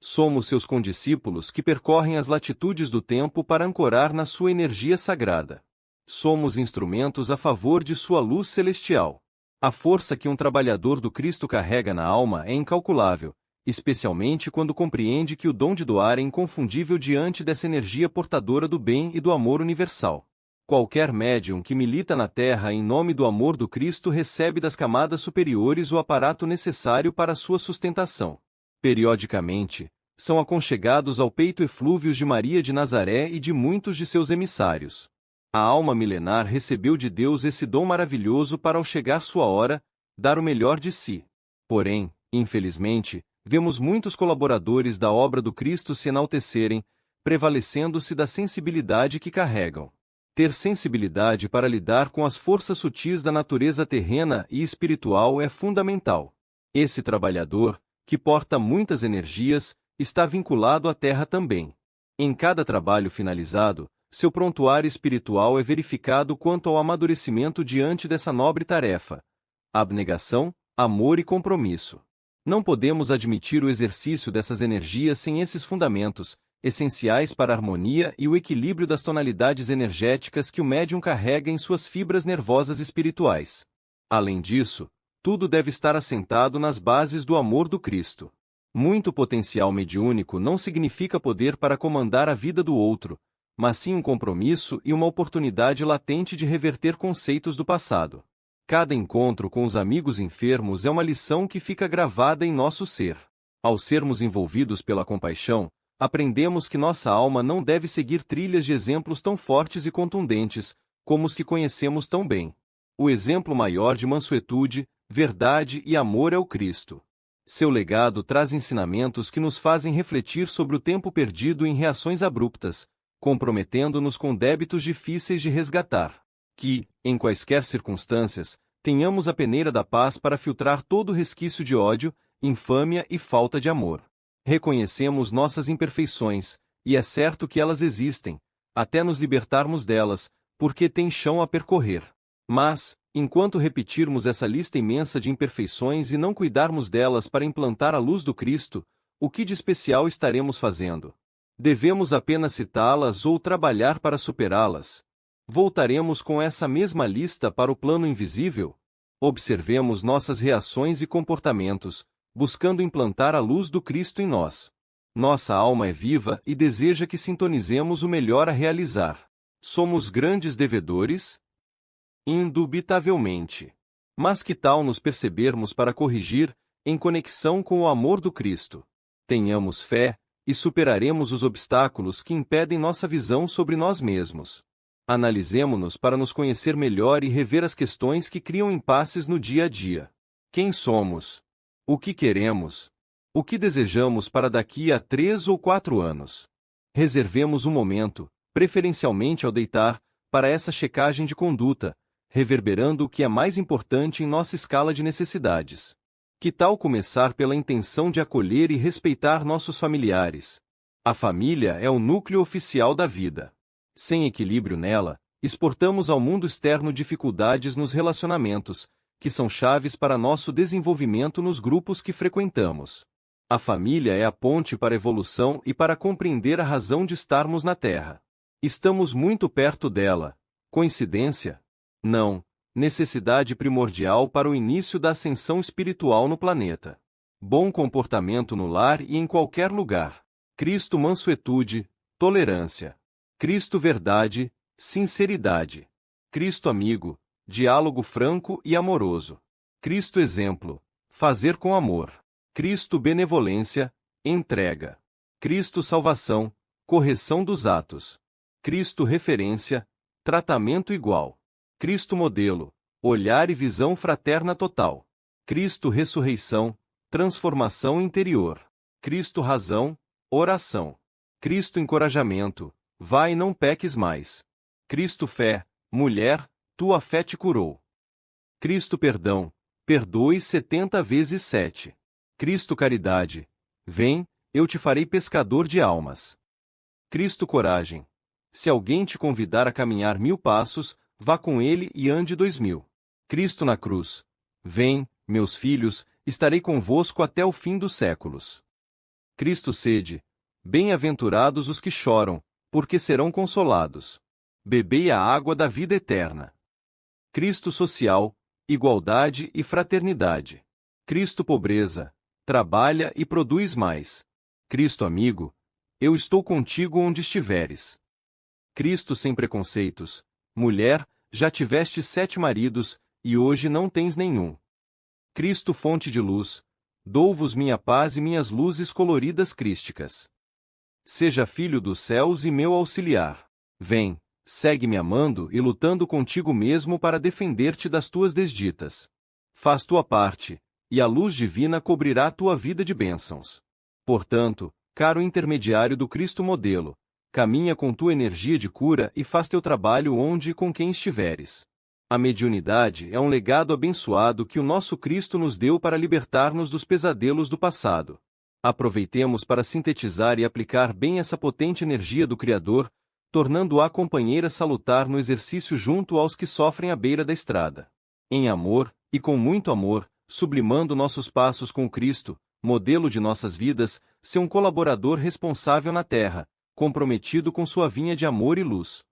Somos seus condiscípulos que percorrem as latitudes do tempo para ancorar na sua energia sagrada. Somos instrumentos a favor de sua luz celestial. A força que um trabalhador do Cristo carrega na alma é incalculável, especialmente quando compreende que o dom de doar é inconfundível diante dessa energia portadora do bem e do amor universal. Qualquer médium que milita na Terra em nome do amor do Cristo recebe das camadas superiores o aparato necessário para sua sustentação. Periodicamente, são aconchegados ao peito eflúvios de Maria de Nazaré e de muitos de seus emissários. A alma milenar recebeu de Deus esse dom maravilhoso para, ao chegar sua hora, dar o melhor de si. Porém, infelizmente, vemos muitos colaboradores da obra do Cristo se enaltecerem, prevalecendo-se da sensibilidade que carregam. Ter sensibilidade para lidar com as forças sutis da natureza terrena e espiritual é fundamental. Esse trabalhador, que porta muitas energias, está vinculado à terra também. Em cada trabalho finalizado, seu prontuário espiritual é verificado quanto ao amadurecimento diante dessa nobre tarefa. Abnegação, amor e compromisso. Não podemos admitir o exercício dessas energias sem esses fundamentos, essenciais para a harmonia e o equilíbrio das tonalidades energéticas que o médium carrega em suas fibras nervosas espirituais. Além disso, tudo deve estar assentado nas bases do amor do Cristo. Muito potencial mediúnico não significa poder para comandar a vida do outro, mas sim um compromisso e uma oportunidade latente de reverter conceitos do passado. Cada encontro com os amigos enfermos é uma lição que fica gravada em nosso ser. Ao sermos envolvidos pela compaixão, aprendemos que nossa alma não deve seguir trilhas de exemplos tão fortes e contundentes, como os que conhecemos tão bem. O exemplo maior de mansuetude, verdade e amor é o Cristo. Seu legado traz ensinamentos que nos fazem refletir sobre o tempo perdido em reações abruptas, comprometendo-nos com débitos difíceis de resgatar. Que, em quaisquer circunstâncias, tenhamos a peneira da paz para filtrar todo resquício de ódio, infâmia e falta de amor. Reconhecemos nossas imperfeições, e é certo que elas existem, até nos libertarmos delas, porque tem chão a percorrer. Mas, enquanto repetirmos essa lista imensa de imperfeições e não cuidarmos delas para implantar a luz do Cristo, o que de especial estaremos fazendo? Devemos apenas citá-las ou trabalhar para superá-las? Voltaremos com essa mesma lista para o plano invisível? Observemos nossas reações e comportamentos, buscando implantar a luz do Cristo em nós. Nossa alma é viva e deseja que sintonizemos o melhor a realizar. Somos grandes devedores? Indubitavelmente. Mas que tal nos percebermos para corrigir, em conexão com o amor do Cristo? Tenhamos fé, e superaremos os obstáculos que impedem nossa visão sobre nós mesmos. Analisemo-nos para nos conhecer melhor e rever as questões que criam impasses no dia a dia. Quem somos? O que queremos? O que desejamos para daqui a 3 ou 4 anos? Reservemos um momento, preferencialmente ao deitar, para essa checagem de conduta, reverberando o que é mais importante em nossa escala de necessidades. Que tal começar pela intenção de acolher e respeitar nossos familiares? A família é o núcleo oficial da vida. Sem equilíbrio nela, exportamos ao mundo externo dificuldades nos relacionamentos, que são chaves para nosso desenvolvimento nos grupos que frequentamos. A família é a ponte para a evolução e para compreender a razão de estarmos na Terra. Estamos muito perto dela. Coincidência? Não. Necessidade primordial para o início da ascensão espiritual no planeta. Bom comportamento no lar e em qualquer lugar. Cristo mansuetude, tolerância. Cristo verdade, sinceridade. Cristo amigo, diálogo franco e amoroso. Cristo exemplo, fazer com amor. Cristo benevolência, entrega. Cristo salvação, correção dos atos. Cristo referência, tratamento igual. Cristo modelo, olhar e visão fraterna total. Cristo ressurreição, transformação interior. Cristo razão, oração. Cristo encorajamento, vai e não peques mais. Cristo fé, mulher, tua fé te curou. Cristo perdão, perdoe 70 vezes 7. Cristo caridade, vem, eu te farei pescador de almas. Cristo coragem, se alguém te convidar a caminhar 1000 passos, vá com ele e ande 2000. Cristo na cruz, vem, meus filhos, estarei convosco até o fim dos séculos. Cristo sede, bem-aventurados os que choram, porque serão consolados. Bebei a água da vida eterna. Cristo social, igualdade e fraternidade. Cristo pobreza, trabalha e produz mais. Cristo amigo, eu estou contigo onde estiveres. Cristo sem preconceitos, mulher, já tiveste 7 maridos, e hoje não tens nenhum. Cristo fonte de luz, dou-vos minha paz e minhas luzes coloridas crísticas. Seja filho dos céus e meu auxiliar. Vem, segue-me amando e lutando contigo mesmo para defender-te das tuas desditas. Faz tua parte, e a luz divina cobrirá tua vida de bênçãos. Portanto, caro intermediário do Cristo modelo, caminha com tua energia de cura e faz teu trabalho onde e com quem estiveres. A mediunidade é um legado abençoado que o nosso Cristo nos deu para libertar-nos dos pesadelos do passado. Aproveitemos para sintetizar e aplicar bem essa potente energia do Criador, tornando-a companheira salutar no exercício junto aos que sofrem à beira da estrada. Em amor, e com muito amor, sublimando nossos passos com Cristo, modelo de nossas vidas, ser um colaborador responsável na terra, comprometido com sua vinha de amor e luz.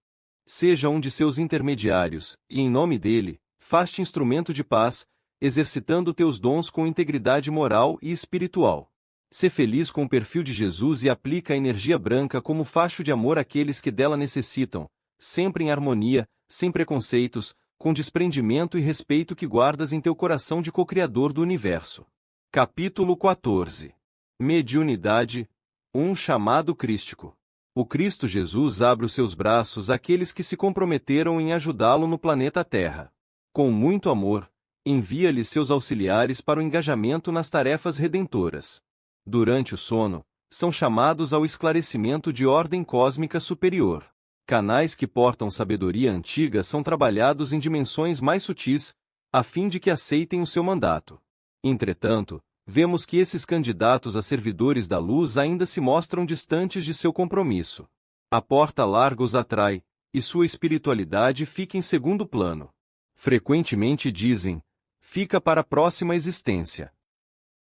Seja um de seus intermediários, e em nome dele, faz-te instrumento de paz, exercitando teus dons com integridade moral e espiritual. Sê feliz com o perfil de Jesus e aplica a energia branca como facho de amor àqueles que dela necessitam, sempre em harmonia, sem preconceitos, com desprendimento e respeito que guardas em teu coração de co-criador do universo. Capítulo 14. Mediunidade, um chamado crístico. O Cristo Jesus abre os seus braços àqueles que se comprometeram em ajudá-lo no planeta Terra. Com muito amor, envia-lhe seus auxiliares para o engajamento nas tarefas redentoras. Durante o sono, são chamados ao esclarecimento de ordem cósmica superior. Canais que portam sabedoria antiga são trabalhados em dimensões mais sutis, a fim de que aceitem o seu mandato. Entretanto, vemos que esses candidatos a servidores da luz ainda se mostram distantes de seu compromisso. A porta larga os atrai, e sua espiritualidade fica em segundo plano. Frequentemente dizem, fica para a próxima existência.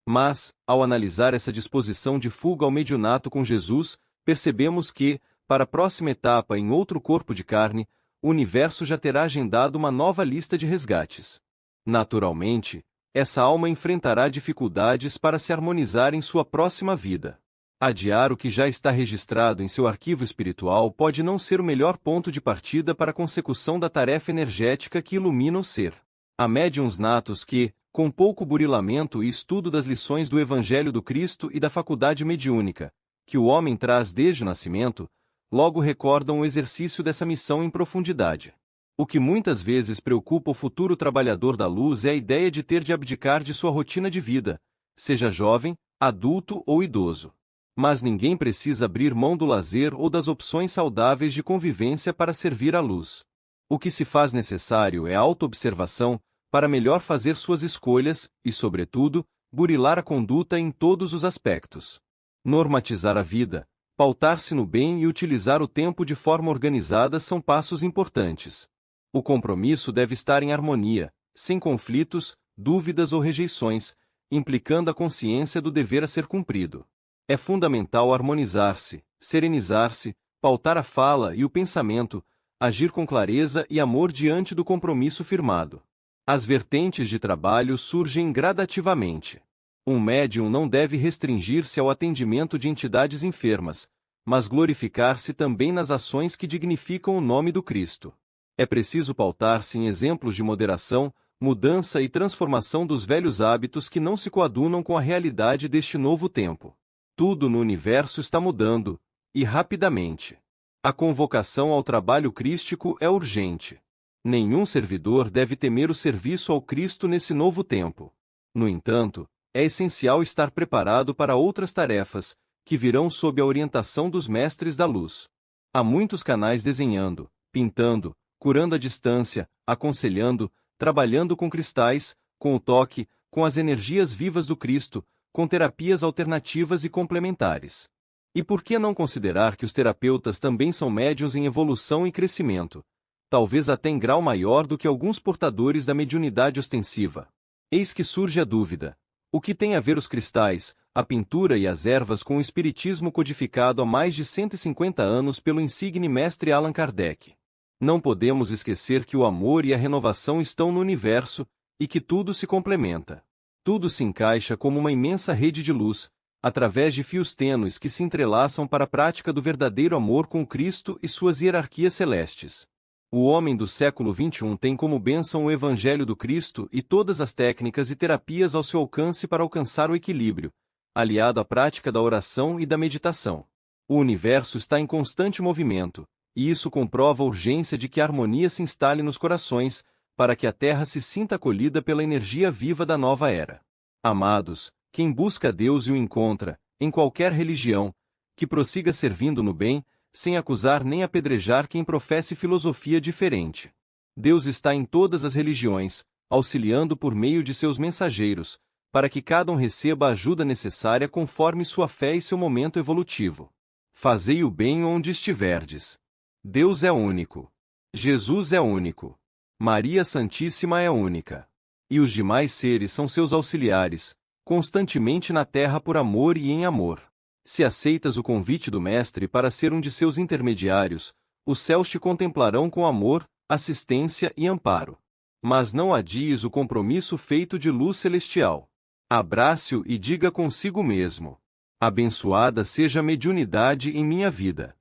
Mas, ao analisar essa disposição de fuga ao mediunato com Jesus, percebemos que, para a próxima etapa em outro corpo de carne, o universo já terá agendado uma nova lista de resgates. Naturalmente, essa alma enfrentará dificuldades para se harmonizar em sua próxima vida. Adiar o que já está registrado em seu arquivo espiritual pode não ser o melhor ponto de partida para a consecução da tarefa energética que ilumina o ser. Há médiuns natos que, com pouco burilamento e estudo das lições do Evangelho do Cristo e da faculdade mediúnica, que o homem traz desde o nascimento, logo recordam o exercício dessa missão em profundidade. O que muitas vezes preocupa o futuro trabalhador da luz é a ideia de ter de abdicar de sua rotina de vida, seja jovem, adulto ou idoso. Mas ninguém precisa abrir mão do lazer ou das opções saudáveis de convivência para servir à luz. O que se faz necessário é a autoobservação, para melhor fazer suas escolhas e, sobretudo, burilar a conduta em todos os aspectos. Normatizar a vida, pautar-se no bem e utilizar o tempo de forma organizada são passos importantes. O compromisso deve estar em harmonia, sem conflitos, dúvidas ou rejeições, implicando a consciência do dever a ser cumprido. É fundamental harmonizar-se, serenizar-se, pautar a fala e o pensamento, agir com clareza e amor diante do compromisso firmado. As vertentes de trabalho surgem gradativamente. Um médium não deve restringir-se ao atendimento de entidades enfermas, mas glorificar-se também nas ações que dignificam o nome do Cristo. É preciso pautar-se em exemplos de moderação, mudança e transformação dos velhos hábitos que não se coadunam com a realidade deste novo tempo. Tudo no universo está mudando, e rapidamente. A convocação ao trabalho crístico é urgente. Nenhum servidor deve temer o serviço ao Cristo nesse novo tempo. No entanto, é essencial estar preparado para outras tarefas, que virão sob a orientação dos mestres da luz. Há muitos canais desenhando, pintando, curando à distância, aconselhando, trabalhando com cristais, com o toque, com as energias vivas do Cristo, com terapias alternativas e complementares. E por que não considerar que os terapeutas também são médiuns em evolução e crescimento, talvez até em grau maior do que alguns portadores da mediunidade ostensiva? Eis que surge a dúvida: o que tem a ver os cristais, a pintura e as ervas com o espiritismo codificado há mais de 150 anos pelo insigne mestre Allan Kardec? Não podemos esquecer que o amor e a renovação estão no universo, e que tudo se complementa. Tudo se encaixa como uma imensa rede de luz, através de fios tênues que se entrelaçam para a prática do verdadeiro amor com Cristo e suas hierarquias celestes. O homem do século XXI tem como bênção o Evangelho do Cristo e todas as técnicas e terapias ao seu alcance para alcançar o equilíbrio, aliado à prática da oração e da meditação. O universo está em constante movimento, e isso comprova a urgência de que a harmonia se instale nos corações, para que a Terra se sinta acolhida pela energia viva da nova era. Amados, quem busca a Deus e o encontra, em qualquer religião, que prossiga servindo no bem, sem acusar nem apedrejar quem professe filosofia diferente. Deus está em todas as religiões, auxiliando por meio de seus mensageiros, para que cada um receba a ajuda necessária conforme sua fé e seu momento evolutivo. Fazei o bem onde estiverdes. Deus é único. Jesus é único. Maria Santíssima é única. E os demais seres são seus auxiliares, constantemente na terra por amor e em amor. Se aceitas o convite do Mestre para ser um de seus intermediários, os céus te contemplarão com amor, assistência e amparo. Mas não adies o compromisso feito de luz celestial. Abrace-o e diga consigo mesmo: abençoada seja a mediunidade em minha vida.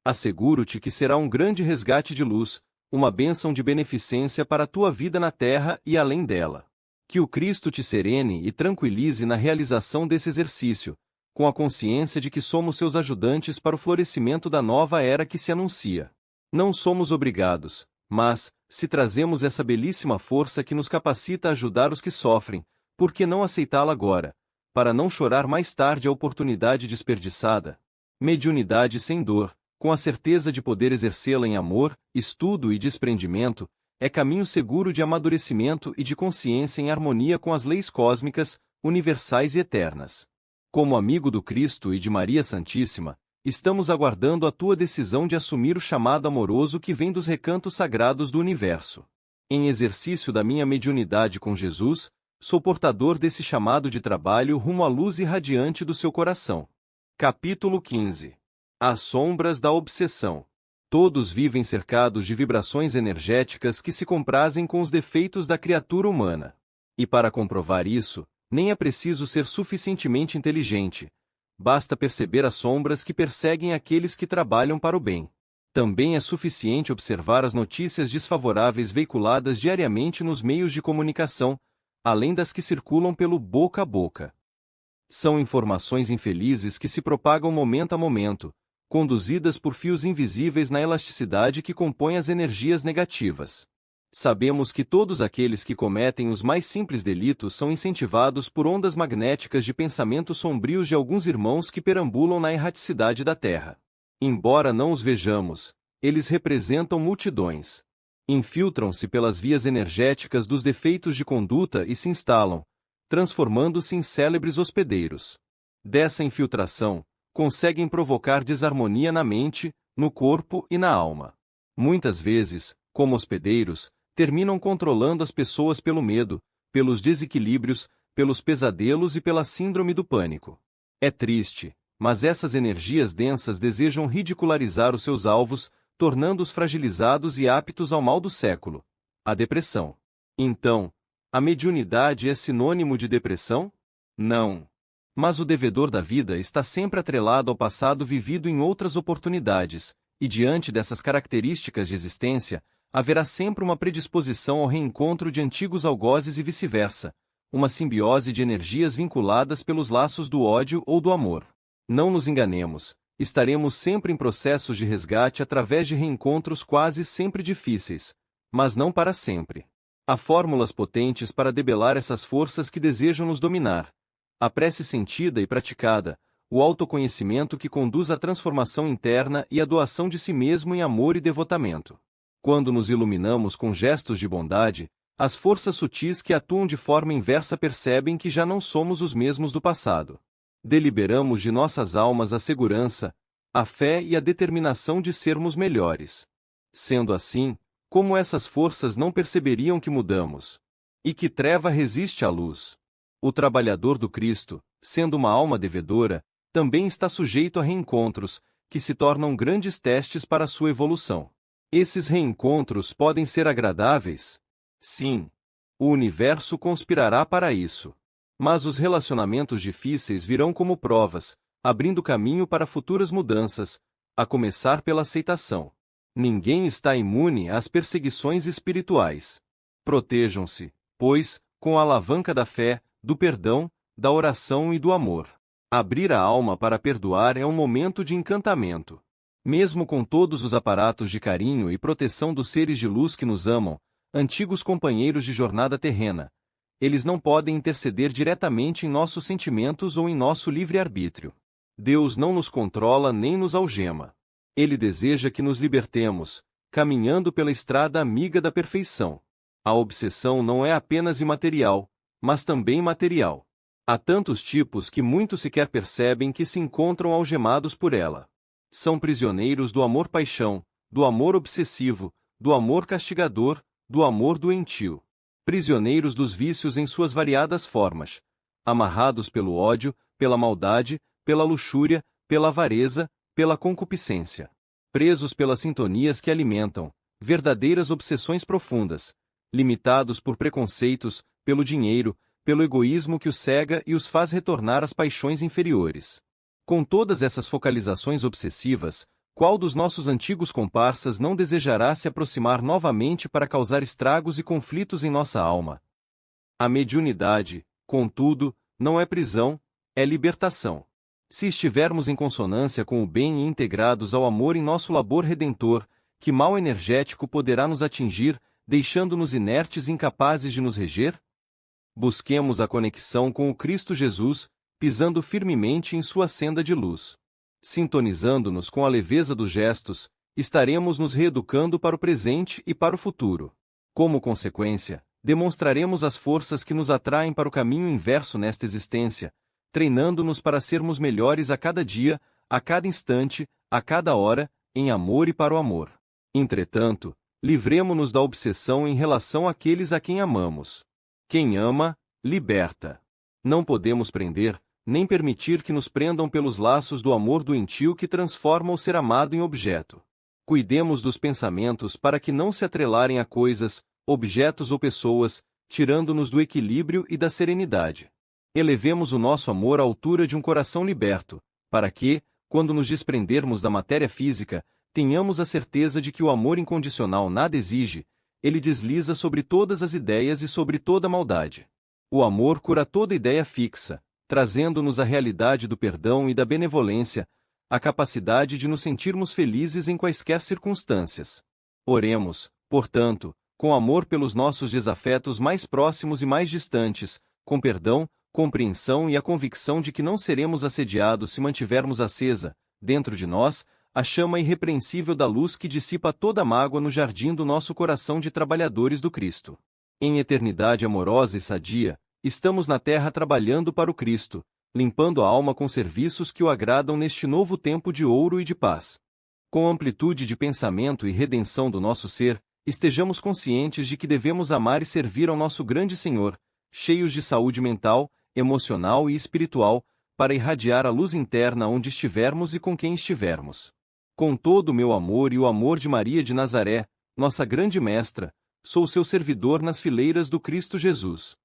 Asseguro-te que será um grande resgate de luz, uma bênção de beneficência para a tua vida na terra e além dela. Que o Cristo te serene e tranquilize na realização desse exercício, com a consciência de que somos seus ajudantes para o florescimento da nova era que se anuncia. Não somos obrigados, mas, se trazemos essa belíssima força que nos capacita a ajudar os que sofrem, por que não aceitá-la agora, para não chorar mais tarde a oportunidade desperdiçada? Mediunidade sem dor, com a certeza de poder exercê-la em amor, estudo e desprendimento, é caminho seguro de amadurecimento e de consciência em harmonia com as leis cósmicas, universais e eternas. Como amigo do Cristo e de Maria Santíssima, estamos aguardando a tua decisão de assumir o chamado amoroso que vem dos recantos sagrados do universo. Em exercício da minha mediunidade com Jesus, sou portador desse chamado de trabalho rumo à luz irradiante do seu coração. Capítulo 15. As sombras da obsessão. Todos vivem cercados de vibrações energéticas que se comprazem com os defeitos da criatura humana. E para comprovar isso, nem é preciso ser suficientemente inteligente. Basta perceber as sombras que perseguem aqueles que trabalham para o bem. Também é suficiente observar as notícias desfavoráveis veiculadas diariamente nos meios de comunicação, além das que circulam pelo boca a boca. São informações infelizes que se propagam momento a momento, conduzidas por fios invisíveis na elasticidade que compõe as energias negativas. Sabemos que todos aqueles que cometem os mais simples delitos são incentivados por ondas magnéticas de pensamentos sombrios de alguns irmãos que perambulam na erraticidade da Terra. Embora não os vejamos, eles representam multidões. Infiltram-se pelas vias energéticas dos defeitos de conduta e se instalam, transformando-se em célebres hospedeiros. Dessa infiltração, conseguem provocar desarmonia na mente, no corpo e na alma. Muitas vezes, como hospedeiros, terminam controlando as pessoas pelo medo, pelos desequilíbrios, pelos pesadelos e pela síndrome do pânico. É triste, mas essas energias densas desejam ridicularizar os seus alvos, tornando-os fragilizados e aptos ao mal do século, a depressão. Então, a mediunidade é sinônimo de depressão? Não. Mas o devedor da vida está sempre atrelado ao passado vivido em outras oportunidades, e diante dessas características de existência, haverá sempre uma predisposição ao reencontro de antigos algozes e vice-versa, uma simbiose de energias vinculadas pelos laços do ódio ou do amor. Não nos enganemos, estaremos sempre em processos de resgate através de reencontros quase sempre difíceis, mas não para sempre. Há fórmulas potentes para debelar essas forças que desejam nos dominar. A prece sentida e praticada, o autoconhecimento que conduz à transformação interna e à doação de si mesmo em amor e devotamento. Quando nos iluminamos com gestos de bondade, as forças sutis que atuam de forma inversa percebem que já não somos os mesmos do passado. Deliberamos de nossas almas a segurança, a fé e a determinação de sermos melhores. Sendo assim, como essas forças não perceberiam que mudamos? E que treva resiste à luz? O trabalhador do Cristo, sendo uma alma devedora, também está sujeito a reencontros, que se tornam grandes testes para a sua evolução. Esses reencontros podem ser agradáveis? Sim. O universo conspirará para isso. Mas os relacionamentos difíceis virão como provas, abrindo caminho para futuras mudanças, a começar pela aceitação. Ninguém está imune às perseguições espirituais. Protejam-se, pois, com a alavanca da fé, do perdão, da oração e do amor. Abrir a alma para perdoar é um momento de encantamento. Mesmo com todos os aparatos de carinho e proteção dos seres de luz que nos amam, antigos companheiros de jornada terrena, eles não podem interceder diretamente em nossos sentimentos ou em nosso livre-arbítrio. Deus não nos controla nem nos algema. Ele deseja que nos libertemos, caminhando pela estrada amiga da perfeição. A obsessão não é apenas imaterial, mas também material. Há tantos tipos que muitos sequer percebem que se encontram algemados por ela. São prisioneiros do amor-paixão, do amor obsessivo, do amor castigador, do amor doentio. Prisioneiros dos vícios em suas variadas formas. Amarrados pelo ódio, pela maldade, pela luxúria, pela avareza, pela concupiscência. Presos pelas sintonias que alimentam, verdadeiras obsessões profundas. Limitados por preconceitos, pelo dinheiro, pelo egoísmo que os cega e os faz retornar às paixões inferiores. Com todas essas focalizações obsessivas, qual dos nossos antigos comparsas não desejará se aproximar novamente para causar estragos e conflitos em nossa alma? A mediunidade, contudo, não é prisão, é libertação. Se estivermos em consonância com o bem e integrados ao amor em nosso labor redentor, que mal energético poderá nos atingir, deixando-nos inertes e incapazes de nos reger? Busquemos a conexão com o Cristo Jesus, pisando firmemente em sua senda de luz. Sintonizando-nos com a leveza dos gestos, estaremos nos reeducando para o presente e para o futuro. Como consequência, demonstraremos as forças que nos atraem para o caminho inverso nesta existência, treinando-nos para sermos melhores a cada dia, a cada instante, a cada hora, em amor e para o amor. Entretanto, livremo-nos da obsessão em relação àqueles a quem amamos. Quem ama, liberta. Não podemos prender, nem permitir que nos prendam pelos laços do amor doentio que transforma o ser amado em objeto. Cuidemos dos pensamentos para que não se atrelarem a coisas, objetos ou pessoas, tirando-nos do equilíbrio e da serenidade. Elevemos o nosso amor à altura de um coração liberto, para que, quando nos desprendermos da matéria física, tenhamos a certeza de que o amor incondicional nada exige, ele desliza sobre todas as ideias e sobre toda maldade. O amor cura toda ideia fixa, trazendo-nos a realidade do perdão e da benevolência, a capacidade de nos sentirmos felizes em quaisquer circunstâncias. Oremos, portanto, com amor pelos nossos desafetos mais próximos e mais distantes, com perdão, compreensão e a convicção de que não seremos assediados se mantivermos acesa, dentro de nós, a chama irrepreensível da luz que dissipa toda mágoa no jardim do nosso coração de trabalhadores do Cristo. Em eternidade amorosa e sadia, estamos na terra trabalhando para o Cristo, limpando a alma com serviços que o agradam neste novo tempo de ouro e de paz. Com amplitude de pensamento e redenção do nosso ser, estejamos conscientes de que devemos amar e servir ao nosso grande Senhor, cheios de saúde mental, emocional e espiritual, para irradiar a luz interna onde estivermos e com quem estivermos. Com todo o meu amor e o amor de Maria de Nazaré, nossa grande mestra, sou seu servidor nas fileiras do Cristo Jesus.